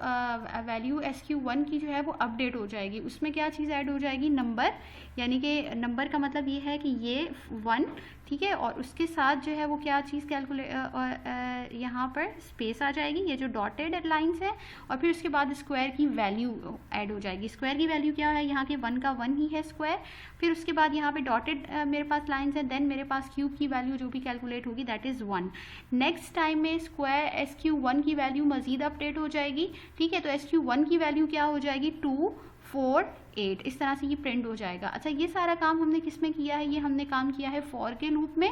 वैल्यू SQ1 की जो है वो अपडेट हो जाएगी, उसमें क्या चीज़ ऐड हो जाएगी, नंबर, यानी कि नंबर का मतलब ये है कि ये 1, ठीक है, और उसके साथ जो है वो क्या चीज़ कैलकुलेट यहाँ पर स्पेस आ जाएगी, ये जो डॉटेड लाइंस है, और फिर उसके बाद स्क्वायर की वैल्यू ऐड हो जाएगी। स्क्वायर की वैल्यू क्या है, यहाँ के 1 का 1 ही है स्क्वायर, फिर उसके बाद यहाँ पे डॉटेड मेरे पास लाइंस है, देन मेरे पास क्यूब की वैल्यू जो भी कैलकुलेट होगी दैट इज़ 1। नेक्स्ट टाइम में स्क्वायर SQ1 की वैल्यू मज़ीद अपडेट हो जाएगी, ठीक है, तो SQ1 की वैल्यू क्या हो जाएगी, 2, 4, 8, इस तरह से ये प्रिंट हो जाएगा। अच्छा ये सारा काम हमने किस में किया है, ये हमने काम किया है फॉर के लूप में,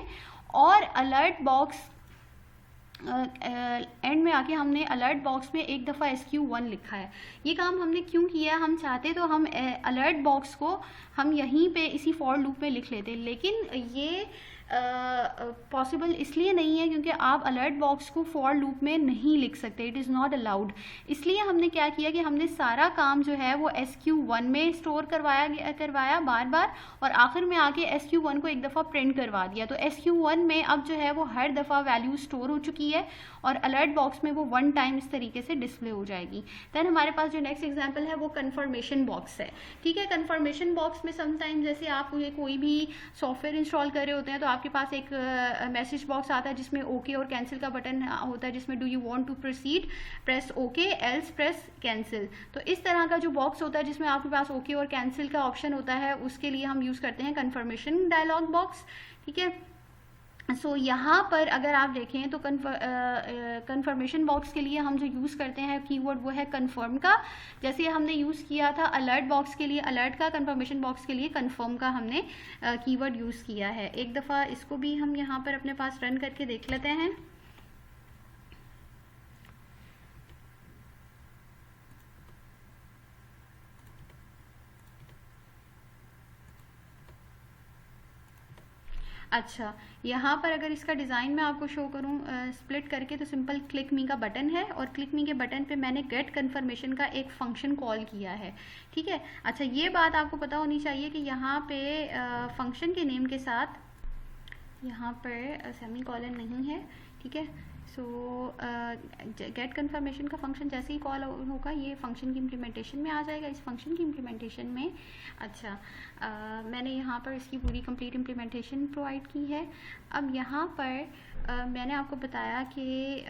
और अलर्ट बॉक्स एंड में आके हमने अलर्ट बॉक्स में एक दफ़ा SQ1 लिखा है। ये काम हमने क्यों किया, हम चाहते तो हम अलर्ट बॉक्स को हम यहीं पे इसी फॉर लूप में लिख लेते, लेकिन ये पॉसिबल इसलिए नहीं है क्योंकि आप अलर्ट बॉक्स को फॉर लूप में नहीं लिख सकते, इट इज़ नॉट अलाउड। इसलिए हमने क्या किया कि हमने सारा काम जो है वो SQ1 में स्टोर करवाया बार बार, और आखिर में आके SQ1 को एक दफ़ा प्रिंट करवा दिया। तो SQ1 में अब जो है वो हर दफ़ा वैल्यू स्टोर हो चुकी है, और अलर्ट बॉक्स में वो 1 टाइम इस तरीके से डिस्प्ले हो जाएगी। दैन हमारे पास जो नेक्स्ट एग्जांपल है वो कन्फर्मेशन बॉक्स है, ठीक है। कन्फर्मेशन बॉक्स में समटाइम जैसे आप कोई भी सॉफ्टवेयर इंस्टॉल कर रहे होते हैं तो आपके पास एक मैसेज बॉक्स आता है जिसमें ओके और कैंसिल का बटन होता है, जिसमें do you want to proceed, press okay, else press cancel. तो इस तरह का जो बॉक्स होता है जिसमें आपके पास ओके और कैंसिल का ऑप्शन होता है, उसके लिए हम यूज़ करते हैं कन्फर्मेशन डायलॉग बॉक्स, ठीक है। सो यहाँ पर अगर आप देखें तो कन्फर्मेशन बॉक्स के लिए हम जो यूज़ करते हैं कीवर्ड वो है कन्फर्म का, जैसे हमने यूज़ किया था अलर्ट बॉक्स के लिए अलर्ट का, कन्फर्मेशन बॉक्स के लिए कन्फर्म का हमने कीवर्ड यूज़ किया है। एक दफ़ा इसको भी हम यहाँ पर अपने पास रन करके देख लेते हैं। अच्छा यहाँ पर अगर इसका डिज़ाइन मैं आपको शो करूँ स्प्लिट करके, तो सिंपल क्लिक मी का बटन है, और क्लिक मी के बटन पे मैंने गेट कन्फर्मेशन का एक फंक्शन कॉल किया है, ठीक है। अच्छा ये बात आपको पता होनी चाहिए कि यहाँ पे फंक्शन के नेम के साथ यहाँ पर सेमी कॉलन नहीं है, ठीक है। सो गेट कन्फर्मेशन का फंक्शन जैसे ही कॉल होगा ये फंक्शन की इम्प्लीमेंटेशन में आ जाएगा। इस फंक्शन की इम्प्लीमेंटेशन में अच्छा मैंने यहाँ पर इसकी पूरी कंप्लीट इम्प्लीमेंटेशन प्रोवाइड की है। अब यहाँ पर मैंने आपको बताया कि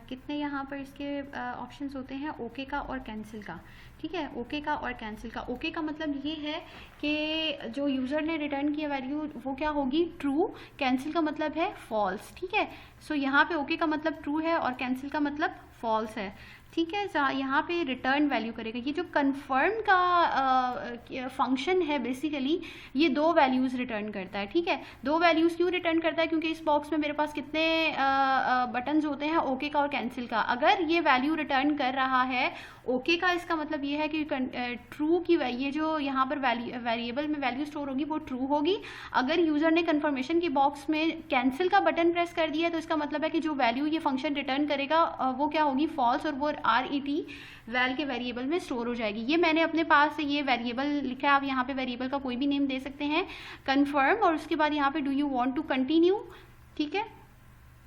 कितने यहाँ पर इसके ऑप्शंस होते हैं, ओके का और कैंसिल का, ठीक है। ओके का और कैंसिल का, ओके का मतलब ये है कि जो यूज़र ने रिटर्न किया वैल्यू वो क्या होगी, ट्रू, कैंसिल का मतलब है फॉल्स, ठीक है। सो यहाँ पे ओके का मतलब ट्रू है और कैंसिल का मतलब फॉल्स है, ठीक है। यहाँ पे रिटर्न वैल्यू करेगा। ये जो कन्फर्म का फंक्शन है बेसिकली ये 2 वैल्यूज़ रिटर्न करता है, ठीक है। 2 वैल्यूज़ क्यों रिटर्न करता है, क्योंकि इस बॉक्स में मेरे पास कितने बटन्स होते हैं, ओके का और कैंसिल का। अगर ये वैल्यू रिटर्न कर रहा है ओके का, इसका मतलब ये है कि ट्रू की ये जो यहाँ पर वेरिएबल में वैल्यू स्टोर होगी वो ट्रू होगी। अगर यूज़र ने कन्फर्मेशन की बॉक्स में कैंसिल का बटन प्रेस कर दिया तो इसका मतलब है कि जो वैल्यू ये फंक्शन रिटर्न करेगा वो क्या होगी, फॉल्स, और वो RET वैल के वेरिएबल में स्टोर हो जाएगी। ये मैंने अपने पास से ये वेरिएबल लिखा है, आप यहाँ पे वेरिएबल का कोई भी नेम दे सकते हैं, कन्फर्म, और उसके बाद यहाँ पे do you want to continue, ठीक है,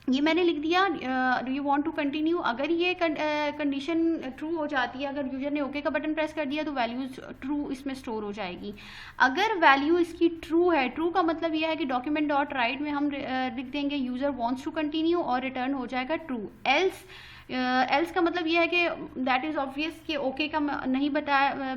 ये मैंने लिख दिया do you want to continue. अगर ये कंडीशन ट्रू हो जाती है, अगर यूजर ने ओके का बटन प्रेस कर दिया तो वैल्यू ट्रू इसमें स्टोर हो जाएगी। अगर वैल्यू इसकी ट्रू है, ट्रू का मतलब ये है कि डॉक्यूमेंट डॉट राइट में हम लिख देंगे यूजर वांट्स टू कंटिन्यू और रिटर्न हो जाएगा ट्रू। एल्स का मतलब ये है कि दैट इज़ ऑब्वियस कि ओके का नहीं बताया,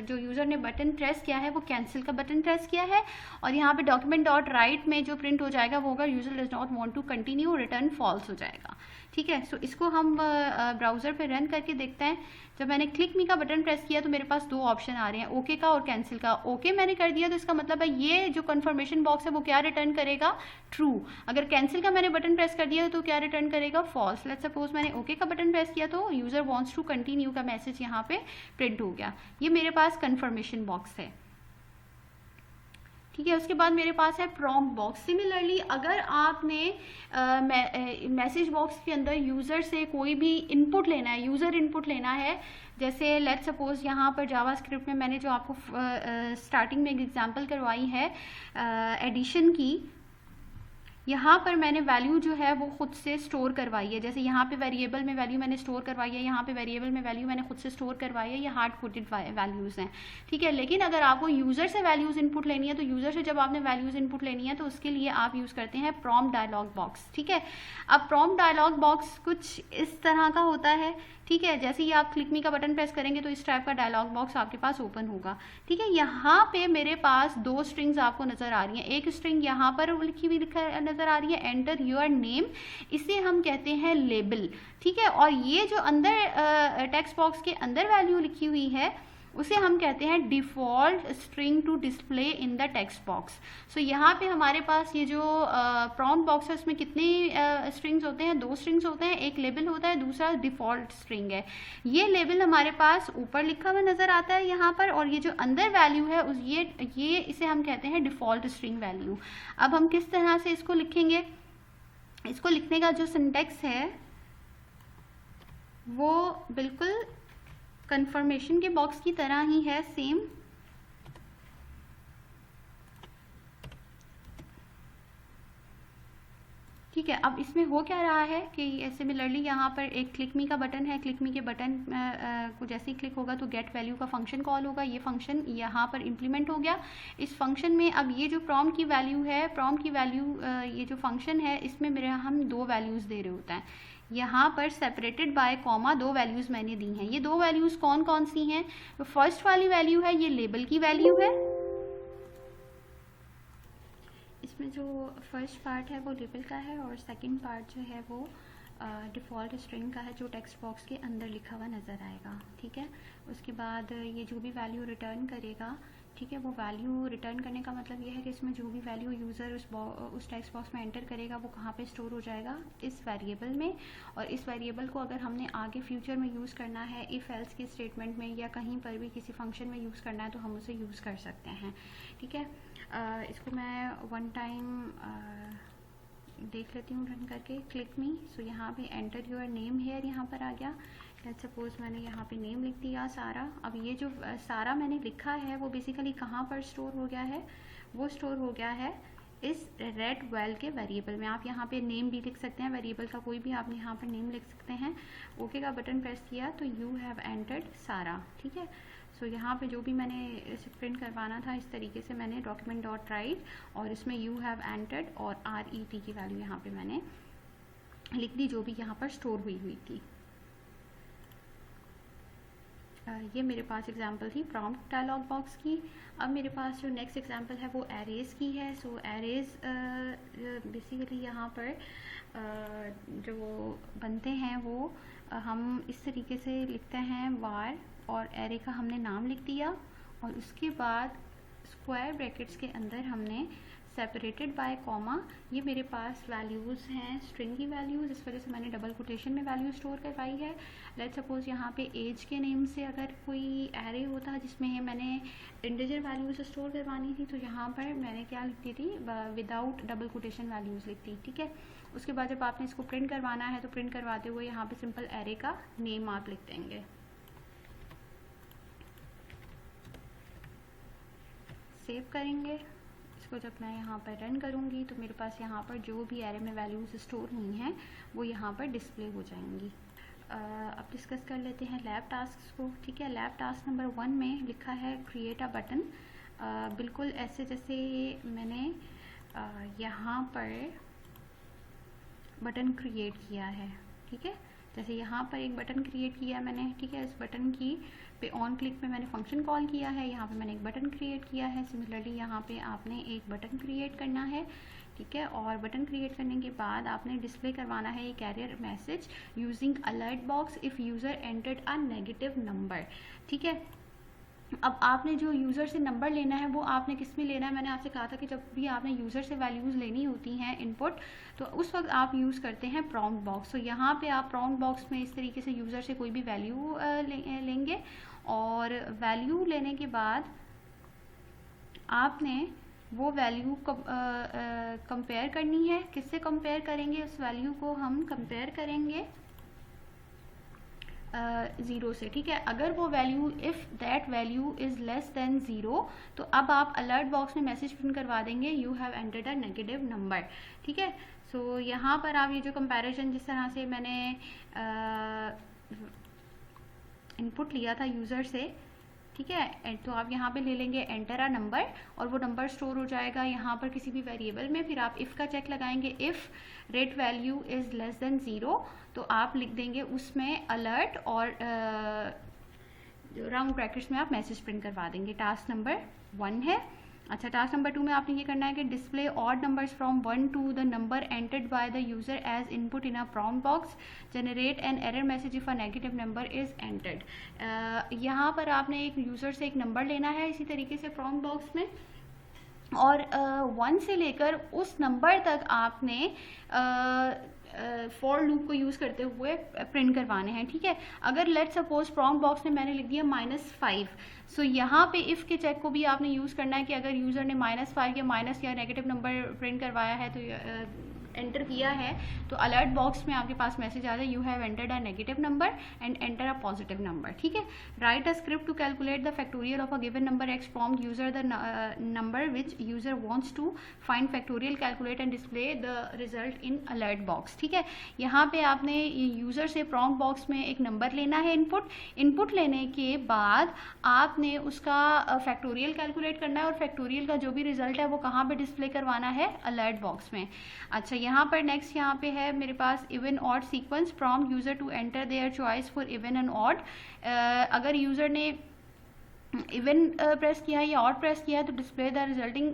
जो यूज़र ने बटन प्रेस किया है वो कैंसिल का बटन प्रेस किया है, और यहाँ पे डॉक्यूमेंट डॉट राइट में जो प्रिंट हो जाएगा वो होगा user does not want to continue, return false हो जाएगा, ठीक है। सो इसको हम ब्राउज़र पे रन करके देखते हैं। जब मैंने क्लिक मी का बटन प्रेस किया तो मेरे पास 2 ऑप्शन आ रहे हैं, ओके का और कैंसिल का। ओके मैंने कर दिया तो इसका मतलब है ये जो कन्फर्मेशन बॉक्स है वो क्या रिटर्न करेगा, ट्रू। अगर कैंसिल का मैंने बटन प्रेस कर दिया तो क्या रिटर्न करेगा, फॉल्स। लेट्स सपोज मैंने ओके का बटन प्रेस किया तो यूज़र वांट्स टू कंटिन्यू का मैसेज यहाँ पे प्रिंट हो गया। ये मेरे पास कन्फर्मेशन बॉक्स है, ठीक है। उसके बाद मेरे पास है प्रॉम्प्ट बॉक्स। सिमिलरली अगर आपने मैसेज बॉक्स के अंदर यूज़र से कोई भी इनपुट लेना है, यूज़र इनपुट लेना है, जैसे लेट्स सपोज यहाँ पर जावास्क्रिप्ट में मैंने जो आपको स्टार्टिंग में एक एग्जांपल करवाई है एडिशन की, यहाँ पर मैंने वैल्यू जो है वो खुद से स्टोर करवाई है। जैसे यहाँ पे वेरिएबल में वैल्यू मैंने स्टोर करवाई है, यहाँ पे वेरिएबल में वैल्यू मैंने खुद से स्टोर करवाई है, ये हार्ड कोडेड वैल्यूज़ हैं, ठीक है। लेकिन अगर आपको यूज़र से वैल्यूज़ इनपुट लेनी है, तो यूज़र से जब आपने वैल्यूज़ इनपुट लेनी है तो उसके लिए आप यूज़ करते हैं प्रॉम्प्ट डायलॉग बॉक्स, ठीक है। अब प्रॉम्प्ट डायलॉग बॉक्स कुछ इस तरह का होता है, ठीक है। जैसे ही आप क्लिक मी का बटन प्रेस करेंगे तो इस टाइप का डायलॉग बॉक्स आपके पास ओपन होगा, ठीक है। यहाँ पे मेरे पास 2 स्ट्रिंग्स आपको नज़र आ रही हैं। एक स्ट्रिंग यहाँ पर लिखी हुई नज़र आ रही है, एंटर योर नेम, इसे हम कहते हैं लेबल, ठीक है। और ये जो अंदर टेक्स्ट बॉक्स के अंदर वैल्यू लिखी हुई है उसे हम कहते हैं default string to display in the text box. So यहाँ पे हमारे पास ये जो प्रॉम्प्ट बॉक्स है उसमें कितने स्ट्रिंग्स होते हैं, 2 स्ट्रिंग्स होते हैं, एक लेबल होता है, दूसरा डिफ़ॉल्ट स्ट्रिंग है। ये लेबल हमारे पास ऊपर लिखा हुआ नज़र आता है यहाँ पर, और ये जो अंदर वैल्यू है उस ये इसे हम कहते हैं डिफ़ॉल्ट स्ट्रिंग वैल्यू। अब हम किस तरह से इसको लिखेंगे, इसको लिखने का जो सिंटैक्स है वो बिल्कुल कंफर्मेशन के बॉक्स की तरह ही है, सेम। ठीक है। अब इसमें हो क्या रहा है कि सिमिलरली यहाँ पर एक क्लिक मी का बटन है, क्लिक मी के बटन को जैसे ही क्लिक होगा तो गेट वैल्यू का फंक्शन कॉल होगा, ये फंक्शन यहाँ पर इम्प्लीमेंट हो गया। इस फंक्शन में अब ये जो प्रॉम्प्ट की वैल्यू है, प्रॉम्प्ट की वैल्यू ये जो फंक्शन है इसमें मेरे हम 2 वैल्यूज़ दे रहे होते हैं। यहाँ पर सेपरेटेड बाय कॉमा 2 वैल्यूज़ मैंने दी हैं। ये 2 वैल्यूज़ कौन कौन सी हैं? तो फर्स्ट वाली वैल्यू है ये लेबल की वैल्यू है, इसमें जो फर्स्ट पार्ट है वो लेबल का है और सेकंड पार्ट जो है वो डिफ़ॉल्ट स्ट्रिंग का है जो टेक्स्ट बॉक्स के अंदर लिखा हुआ नज़र आएगा, ठीक है। उसके बाद ये जो भी वैल्यू रिटर्न करेगा, ठीक है, वो वैल्यू रिटर्न करने का मतलब ये है कि इसमें जो भी वैल्यू यूज़र उस टेक्स्ट बॉक्स में एंटर करेगा वो कहाँ पे स्टोर हो जाएगा, इस वेरिएबल में। और इस वेरिएबल को अगर हमने आगे फ्यूचर में यूज़ करना है, इफ़ एल्स के स्टेटमेंट में या कहीं पर भी किसी फंक्शन में यूज़ करना है तो हम उसे यूज़ कर सकते हैं, ठीक है। इसको मैं 1 टाइम देख लेती हूँ रन करके। क्लिक मी, सो यहाँ पे एंटर योर नेम हेयर यहाँ पर आ गया। लेट्स सपोज मैंने यहाँ पे नेम लिख दिया सारा। अब ये जो सारा मैंने लिखा है वो बेसिकली कहाँ पर स्टोर हो गया है, वो स्टोर हो गया है इस रेड वेल के वेरिएबल में। आप यहाँ पे नेम भी लिख सकते हैं, वेरिएबल का कोई भी आप यहाँ पर नेम लिख सकते हैं। ओके का बटन प्रेस किया तो यू हैव एंटर्ड सारा, ठीक है। सो यहाँ पे जो भी मैंने इसे प्रिंट करवाना था इस तरीके से मैंने डॉक्यूमेंट डॉट राइट और इसमें यू हैव एंटर्ड और RET की वैल्यू यहाँ पे मैंने लिख दी जो भी यहाँ पर स्टोर हुई थी। ये मेरे पास एग्जांपल थी प्रॉम्प्ट डायलॉग बॉक्स की। अब मेरे पास जो नेक्स्ट एग्जांपल है वो एरेज की है। सो एरेज बेसिकली यहाँ पर जो बनते हैं वो हम इस तरीके से लिखते हैं वार, और एरे का हमने नाम लिख दिया और उसके बाद स्क्वायर ब्रैकेट्स के अंदर हमने सेपरेटेड बाय कॉमा, ये मेरे पास वैल्यूज़ हैं स्ट्रिंग की वैल्यूज़, इस वजह से मैंने डबल कोटेशन में वैल्यू स्टोर करवाई है। लेट्स सपोज यहाँ पे एज के नेम से अगर कोई एरे होता जिसमें मैंने इंटीजर वैल्यूज़ स्टोर करवानी थी तो यहाँ पर मैंने क्या लिखती थी, विदाउट डबल कोटेशन वैल्यूज़ लिखती, ठीक है। उसके बाद जब आपने इसको प्रिंट करवाना है तो प्रिंट करवाते हुए यहाँ पर सिंपल एरे का नेम आप लिख देंगे। सेव करेंगे इसको, जब मैं यहाँ पर रन करूँगी तो मेरे पास यहाँ पर जो भी एरे में वैल्यूज़ स्टोर हुई हैं वो यहाँ पर डिस्प्ले हो जाएंगी। अब डिस्कस कर लेते हैं लैब टास्क को, ठीक है। लैब टास्क नंबर 1 में लिखा है क्रिएट अ बटन। बिल्कुल ऐसे जैसे मैंने यहाँ पर बटन क्रिएट किया है, ठीक है। जैसे यहाँ पर एक बटन क्रिएट किया मैंने, ठीक है। इस बटन की पे ऑन क्लिक पे मैंने फंक्शन कॉल किया है, यहाँ पे मैंने एक बटन क्रिएट किया है। सिमिलरली यहाँ पे आपने एक बटन क्रिएट करना है, ठीक है। और बटन क्रिएट करने के बाद आपने डिस्प्ले करवाना है एक career message using alert box if user entered a negative number, ठीक है। अब आपने जो यूज़र से नंबर लेना है वो आपने किस में लेना है, मैंने आपसे कहा था कि जब भी आपने यूज़र से वैल्यूज़ लेनी होती हैं इनपुट तो उस वक्त आप यूज़ करते हैं प्रॉम्प्ट बॉक्स। तो यहाँ पे आप प्रॉम्प्ट बॉक्स में इस तरीके से यूज़र से कोई भी वैल्यू लेंगे और वैल्यू लेने के बाद आपने वो वैल्यू कंपेयर करनी है। किससे कंपेयर करेंगे? उस वैल्यू को हम कंपेयर करेंगे 0 से, ठीक है। अगर वो value, if that value is less then 0, तो अब आप अलर्ट बॉक्स में मैसेज प्रिंट करवा देंगे, you have entered a negative number, ठीक है। सो यहाँ पर आप ये जो कंपैरिजन जिस तरह से मैंने इनपुट लिया था यूज़र से, ठीक है, तो आप यहाँ पे ले लेंगे एंटर अ नंबर, और वो नंबर स्टोर हो जाएगा यहाँ पर किसी भी वेरिएबल में। फिर आप इफ़ का चेक लगाएंगे, if rate value is less then 0, तो आप लिख देंगे उसमें अलर्ट, और राउंड ब्रैकेट्स में आप मैसेज प्रिंट करवा देंगे। टास्क नंबर 1 है। अच्छा, टास्क नंबर 2 में आपने ये करना है कि display odd numbers from 1 to the number entered by the user as input in a prompt box, generate an error message if a negative number is entered. यहाँ पर आपने एक यूजर से एक नंबर लेना है इसी तरीके से प्रॉम्प्ट बॉक्स में, और 1 से लेकर उस नंबर तक आपने फॉर लूप को यूज़ करते हुए प्रिंट करवाने हैं, ठीक है। अगर लेट सपोज प्रॉम्प्ट बॉक्स में मैंने लिख दिया -5, सो यहाँ पे इफ़ के चेक को भी आपने यूज़ करना है कि अगर यूज़र ने -5 या माइनस या नेगेटिव नंबर प्रिंट करवाया है, तो एंटर किया है, तो अलर्ट बॉक्स में आपके पास मैसेज आ जाए, you have entered a negative number and enter a positive number, ठीक है। Write a script to calculate the factorial of a given number x, prompt user the number which user wants to find factorial, calculate and display the result in alert box, ठीक है। यहाँ पे आपने user से prompt box में एक number लेना है इनपुट लेने के बाद आपने उसका फैक्टोरियल कैलकुलेट करना है, और फैक्टोरियल का जो भी रिजल्ट है वो कहाँ पे डिस्प्ले करवाना है? अलर्ट बॉक्स में। अच्छा, यहाँ पर नेक्स्ट यहाँ पे है मेरे पास even odd sequence, prompt user to enter their choice for even and odd. अगर यूजर ने इवन प्रेस किया है या ऑड प्रेस किया है, तो display the resulting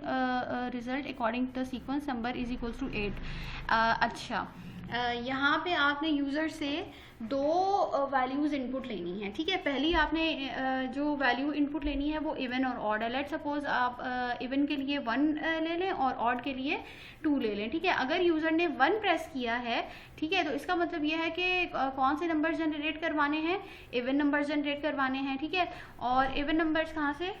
result according to the sequence number is equals to 8। अच्छा, यहाँ पे आपने यूज़र से 2 वैल्यूज़ इनपुट लेनी है, ठीक है। पहली आपने जो वैल्यू इनपुट लेनी है वो इवन और ऑड है। लेट सपोज आप इवन के लिए 1 ले लें और ऑड के लिए 2 ले लें, ठीक है। अगर यूज़र ने 1 प्रेस किया है, ठीक है, तो इसका मतलब यह है कि कौन से नंबर जनरेट करवाने हैं? इवन नंबर जनरेट करवाने हैं, ठीक है। और इवन नंबर्स कहाँ से?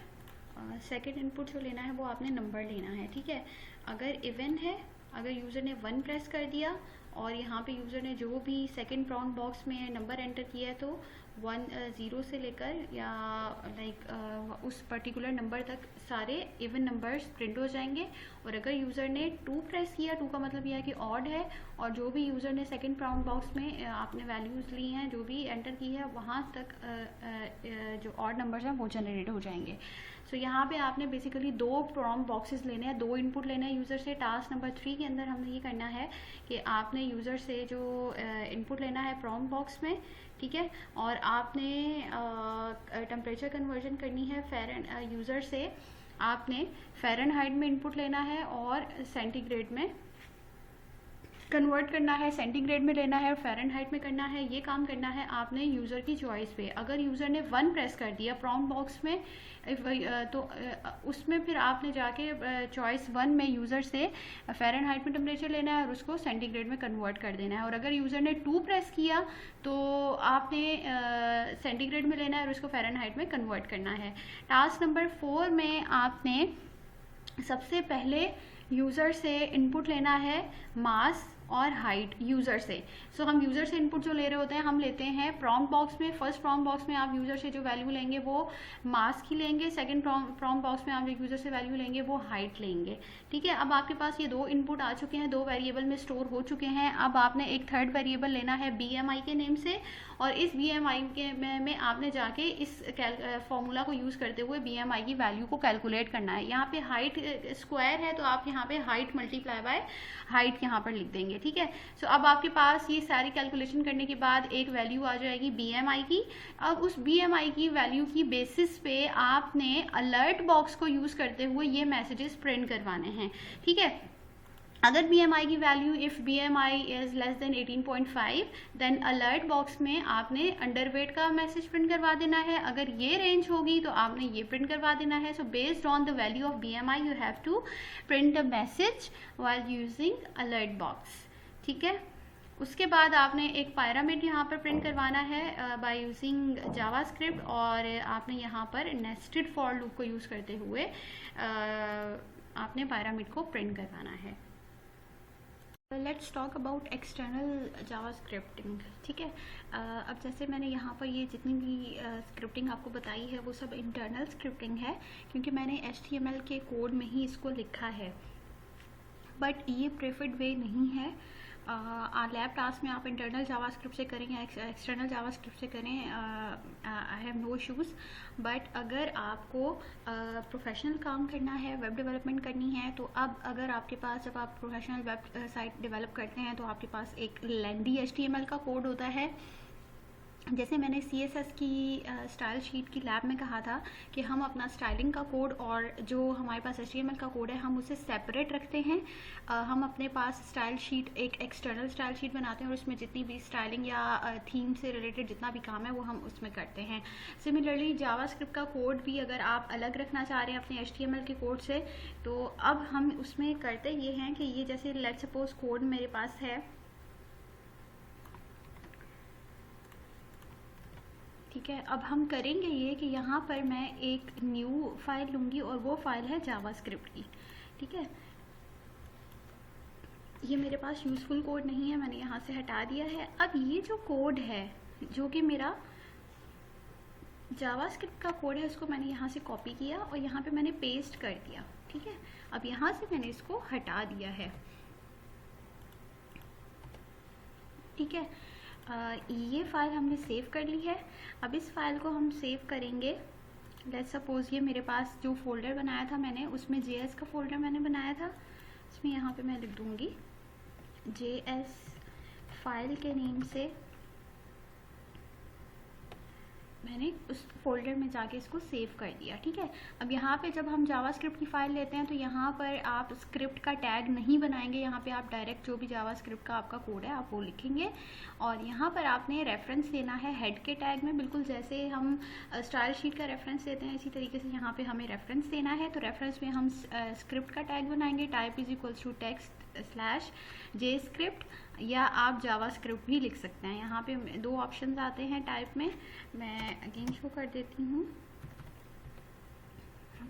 सेकेंड इनपुट जो लेना है वो आपने नंबर लेना है, ठीक है। अगर इवन है, अगर यूज़र ने 1 प्रेस कर दिया और यहाँ पे यूज़र ने जो भी सेकंड प्रॉम्प्ट बॉक्स में नंबर एंटर किया है, तो 0 से लेकर या उस पर्टिकुलर नंबर तक सारे इवन नंबर्स प्रिंट हो जाएंगे। और अगर यूज़र ने 2 प्रेस किया, 2 का मतलब यह है कि ऑड है, और जो भी यूज़र ने सेकंड प्रॉम्प्ट बॉक्स में आपने वैल्यूज़ ली हैं, जो भी एंटर की है, वहाँ तक जो ऑड नंबर्स हैं वो जनरेट हो जाएंगे। सो यहाँ पे आपने बेसिकली 2 प्रॉम्प्ट बॉक्सेस लेने हैं, 2 इनपुट लेना है यूज़र से। टास्क नंबर 3 के अंदर हमने ये करना है कि आपने यूज़र से जो इनपुट लेना है प्रॉम्प्ट बॉक्स में, ठीक है, और आपने टेम्परेचर कन्वर्जन करनी है यूज़र से आपने फ़ारेनहाइट में इनपुट लेना है और सेंटीग्रेड में कन्वर्ट करना है, सेंटीग्रेड में लेना है और फ़ारेनहाइट में करना है। ये काम करना है आपने यूज़र की चॉइस पे। अगर यूज़र ने 1 प्रेस कर दिया प्रॉम्प्ट बॉक्स में, तो उसमें फिर आपने जाके चॉइस 1 में यूज़र से फ़ारेनहाइट में टेम्परेचर लेना है और उसको सेंटीग्रेड में कन्वर्ट कर देना है। और अगर यूज़र ने 2 प्रेस किया तो आपने सेंटीग्रेड में लेना है और उसको फ़ारेनहाइट में कन्वर्ट करना है। टास्क नंबर 4 में आपने सबसे पहले यूज़र से इनपुट लेना है मास और हाइट यूज़र से। सो हम यूज़र से इनपुट जो ले रहे होते हैं, हम लेते हैं प्रॉम्प्ट बॉक्स में। फर्स्ट प्रॉम्प्ट बॉक्स में आप यूज़र से जो वैल्यू लेंगे वो मास की लेंगे, सेकंड प्रॉम्प्ट बॉक्स में आप जो यूज़र से वैल्यू लेंगे वो हाइट लेंगे, ठीक है। अब आपके पास ये 2 इनपुट आ चुके हैं, 2 वेरिएबल में स्टोर हो चुके हैं। अब आपने एक थर्ड वेरिएबल लेना है BMI के नेम से, और इस BMI के में आपने जाके इस फॉर्मूला को यूज़ करते हुए BMI की वैल्यू को कैलकुलेट करना है। यहाँ पे हाइट स्क्वायर है, तो आप यहाँ पे हाइट मल्टीप्लाई बाय हाइट यहाँ पर लिख देंगे, ठीक है। सो अब आपके पास ये सारी कैलकुलेशन करने के बाद एक वैल्यू आ जाएगी BMI की। अब उस BMI की वैल्यू की बेसिस पे आपने अलर्ट बॉक्स को यूज़ करते हुए ये मैसेजेस प्रिंट करवाने हैं, ठीक है। अगर BMI की value if BMI is less than 18.5, then alert box में आपने अंडरवेट का मैसेज प्रिंट करवा देना है। अगर ये रेंज होगी तो आपने ये प्रिंट करवा देना है। So based on the value of BMI you have to print the message while using alert box, ठीक है। उसके बाद आपने एक पायरामिड यहाँ पर प्रिंट करवाना है बाय यूजिंग जावास्क्रिप्ट, और आपने यहाँ पर नेस्टेड फॉर लूप को यूज़ करते हुए आपने पायरामिड को प्रिंट करवाना है। Let's talk about external Java scripting. ठीक है, अब जैसे मैंने यहाँ पर ये जितनी भी स्क्रिप्टिंग आपको बताई है वो सब इंटरनल स्क्रिप्टिंग है, क्योंकि मैंने HTML के कोड में ही इसको लिखा है, बट ये प्रेफर्ड वे नहीं है। लैब टास्क में आप इंटरनल जावास्क्रिप्ट से करें या एक्सटर्नल जावास्क्रिप्ट से करें, I have no issues. But अगर आपको प्रोफेशनल काम करना है, वेब डेवलपमेंट करनी है, तो अब अगर आपके पास, जब आप प्रोफेशनल वेब साइट डेवलप करते हैं तो आपके पास एक लेंदी HTML का कोड होता है। जैसे मैंने CSS की स्टाइल शीट की लैब में कहा था कि हम अपना स्टाइलिंग का कोड और जो हमारे पास HTML का कोड है हम उसे सेपरेट रखते हैं। हम अपने पास स्टाइल शीट, एक एक्सटर्नल स्टाइल शीट बनाते हैं और उसमें जितनी भी स्टाइलिंग या थीम से रिलेटेड जितना भी काम है वो हम उसमें करते हैं। सिमिलरली जावास्क्रिप्ट का कोड भी अगर आप अलग रखना चाह रहे हैं अपने HTML के कोड से, तो अब हम उसमें करते ये हैं कि ये जैसे लेट्स सपोज कोड मेरे पास है, ठीक है। अब हम करेंगे ये कि यहाँ पर मैं एक न्यू फाइल लूँगी और वो फाइल है जावास्क्रिप्ट की। ठीक है, ये मेरे पास यूज़फुल कोड नहीं है, मैंने यहाँ से हटा दिया है। अब ये जो कोड है जो कि मेरा जावास्क्रिप्ट का कोड है, उसको मैंने यहाँ से कॉपी किया और यहाँ पे मैंने पेस्ट कर दिया। ठीक है, अब यहाँ से मैंने इसको हटा दिया है। ठीक है, ये फाइल हमने सेव कर ली है। अब इस फाइल को हम सेव करेंगे। लेट्स सपोज ये मेरे पास जो फोल्डर बनाया था मैंने, उसमें JS का फोल्डर मैंने बनाया था, इसमें यहाँ पे मैं लिख दूँगी JS फाइल के नेम से मैंने उस फोल्डर में जाके इसको सेव कर दिया। ठीक है, अब यहाँ पे जब हम जावास्क्रिप्ट की फ़ाइल लेते हैं तो यहाँ पर आप स्क्रिप्ट का टैग नहीं बनाएंगे, यहाँ पे आप डायरेक्ट जो भी जावास्क्रिप्ट का आपका कोड है आप वो लिखेंगे और यहाँ पर आपने रेफरेंस देना है हेड के टैग में, बिल्कुल जैसे हम स्टाइल शीट का रेफरेंस देते हैं इसी तरीके से यहाँ पर हमें रेफरेंस देना है। तो रेफरेंस में हम स्क्रिप्ट का टैग बनाएंगे, टाइप इज इक्वल्स टू टेक्स्ट/JScript, या आप जावास्क्रिप्ट भी लिख सकते हैं। यहाँ पे दो ऑप्शंस आते हैं टाइप में, मैं अगेन शो कर देती हूँ।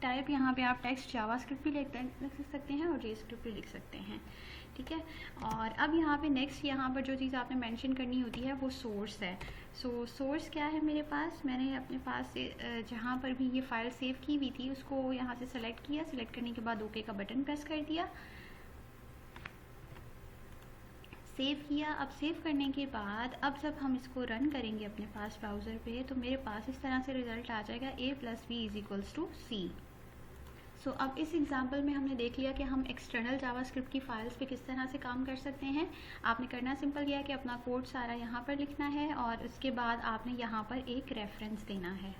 टाइप यहाँ पे आप टेक्स्ट जावास्क्रिप्ट भी लिख सकते हैं और JScript भी लिख सकते हैं। ठीक है, और अब यहाँ पे नेक्स्ट यहाँ पर जो चीज़ आपने मेंशन करनी होती है वो सोर्स है। सोर्स क्या है मेरे पास, मैंने अपने पास से जहाँ पर भी ये फाइल सेव की हुई थी उसको यहाँ से सेलेक्ट किया, सेलेक्ट करने के बाद ओके का बटन प्रेस कर दिया, सेव किया। अब सेव करने के बाद अब जब हम इसको रन करेंगे अपने पास ब्राउज़र पे, तो मेरे पास इस तरह से रिज़ल्ट आ जाएगा A+B = C। सो अब इस एग्जांपल में हमने देख लिया कि हम एक्सटर्नल जावास्क्रिप्ट की फाइल्स पे किस तरह से काम कर सकते हैं। आपने करना सिंपल किया कि अपना कोड सारा यहाँ पर लिखना है और उसके बाद आपने यहाँ पर एक रेफरेंस देना है।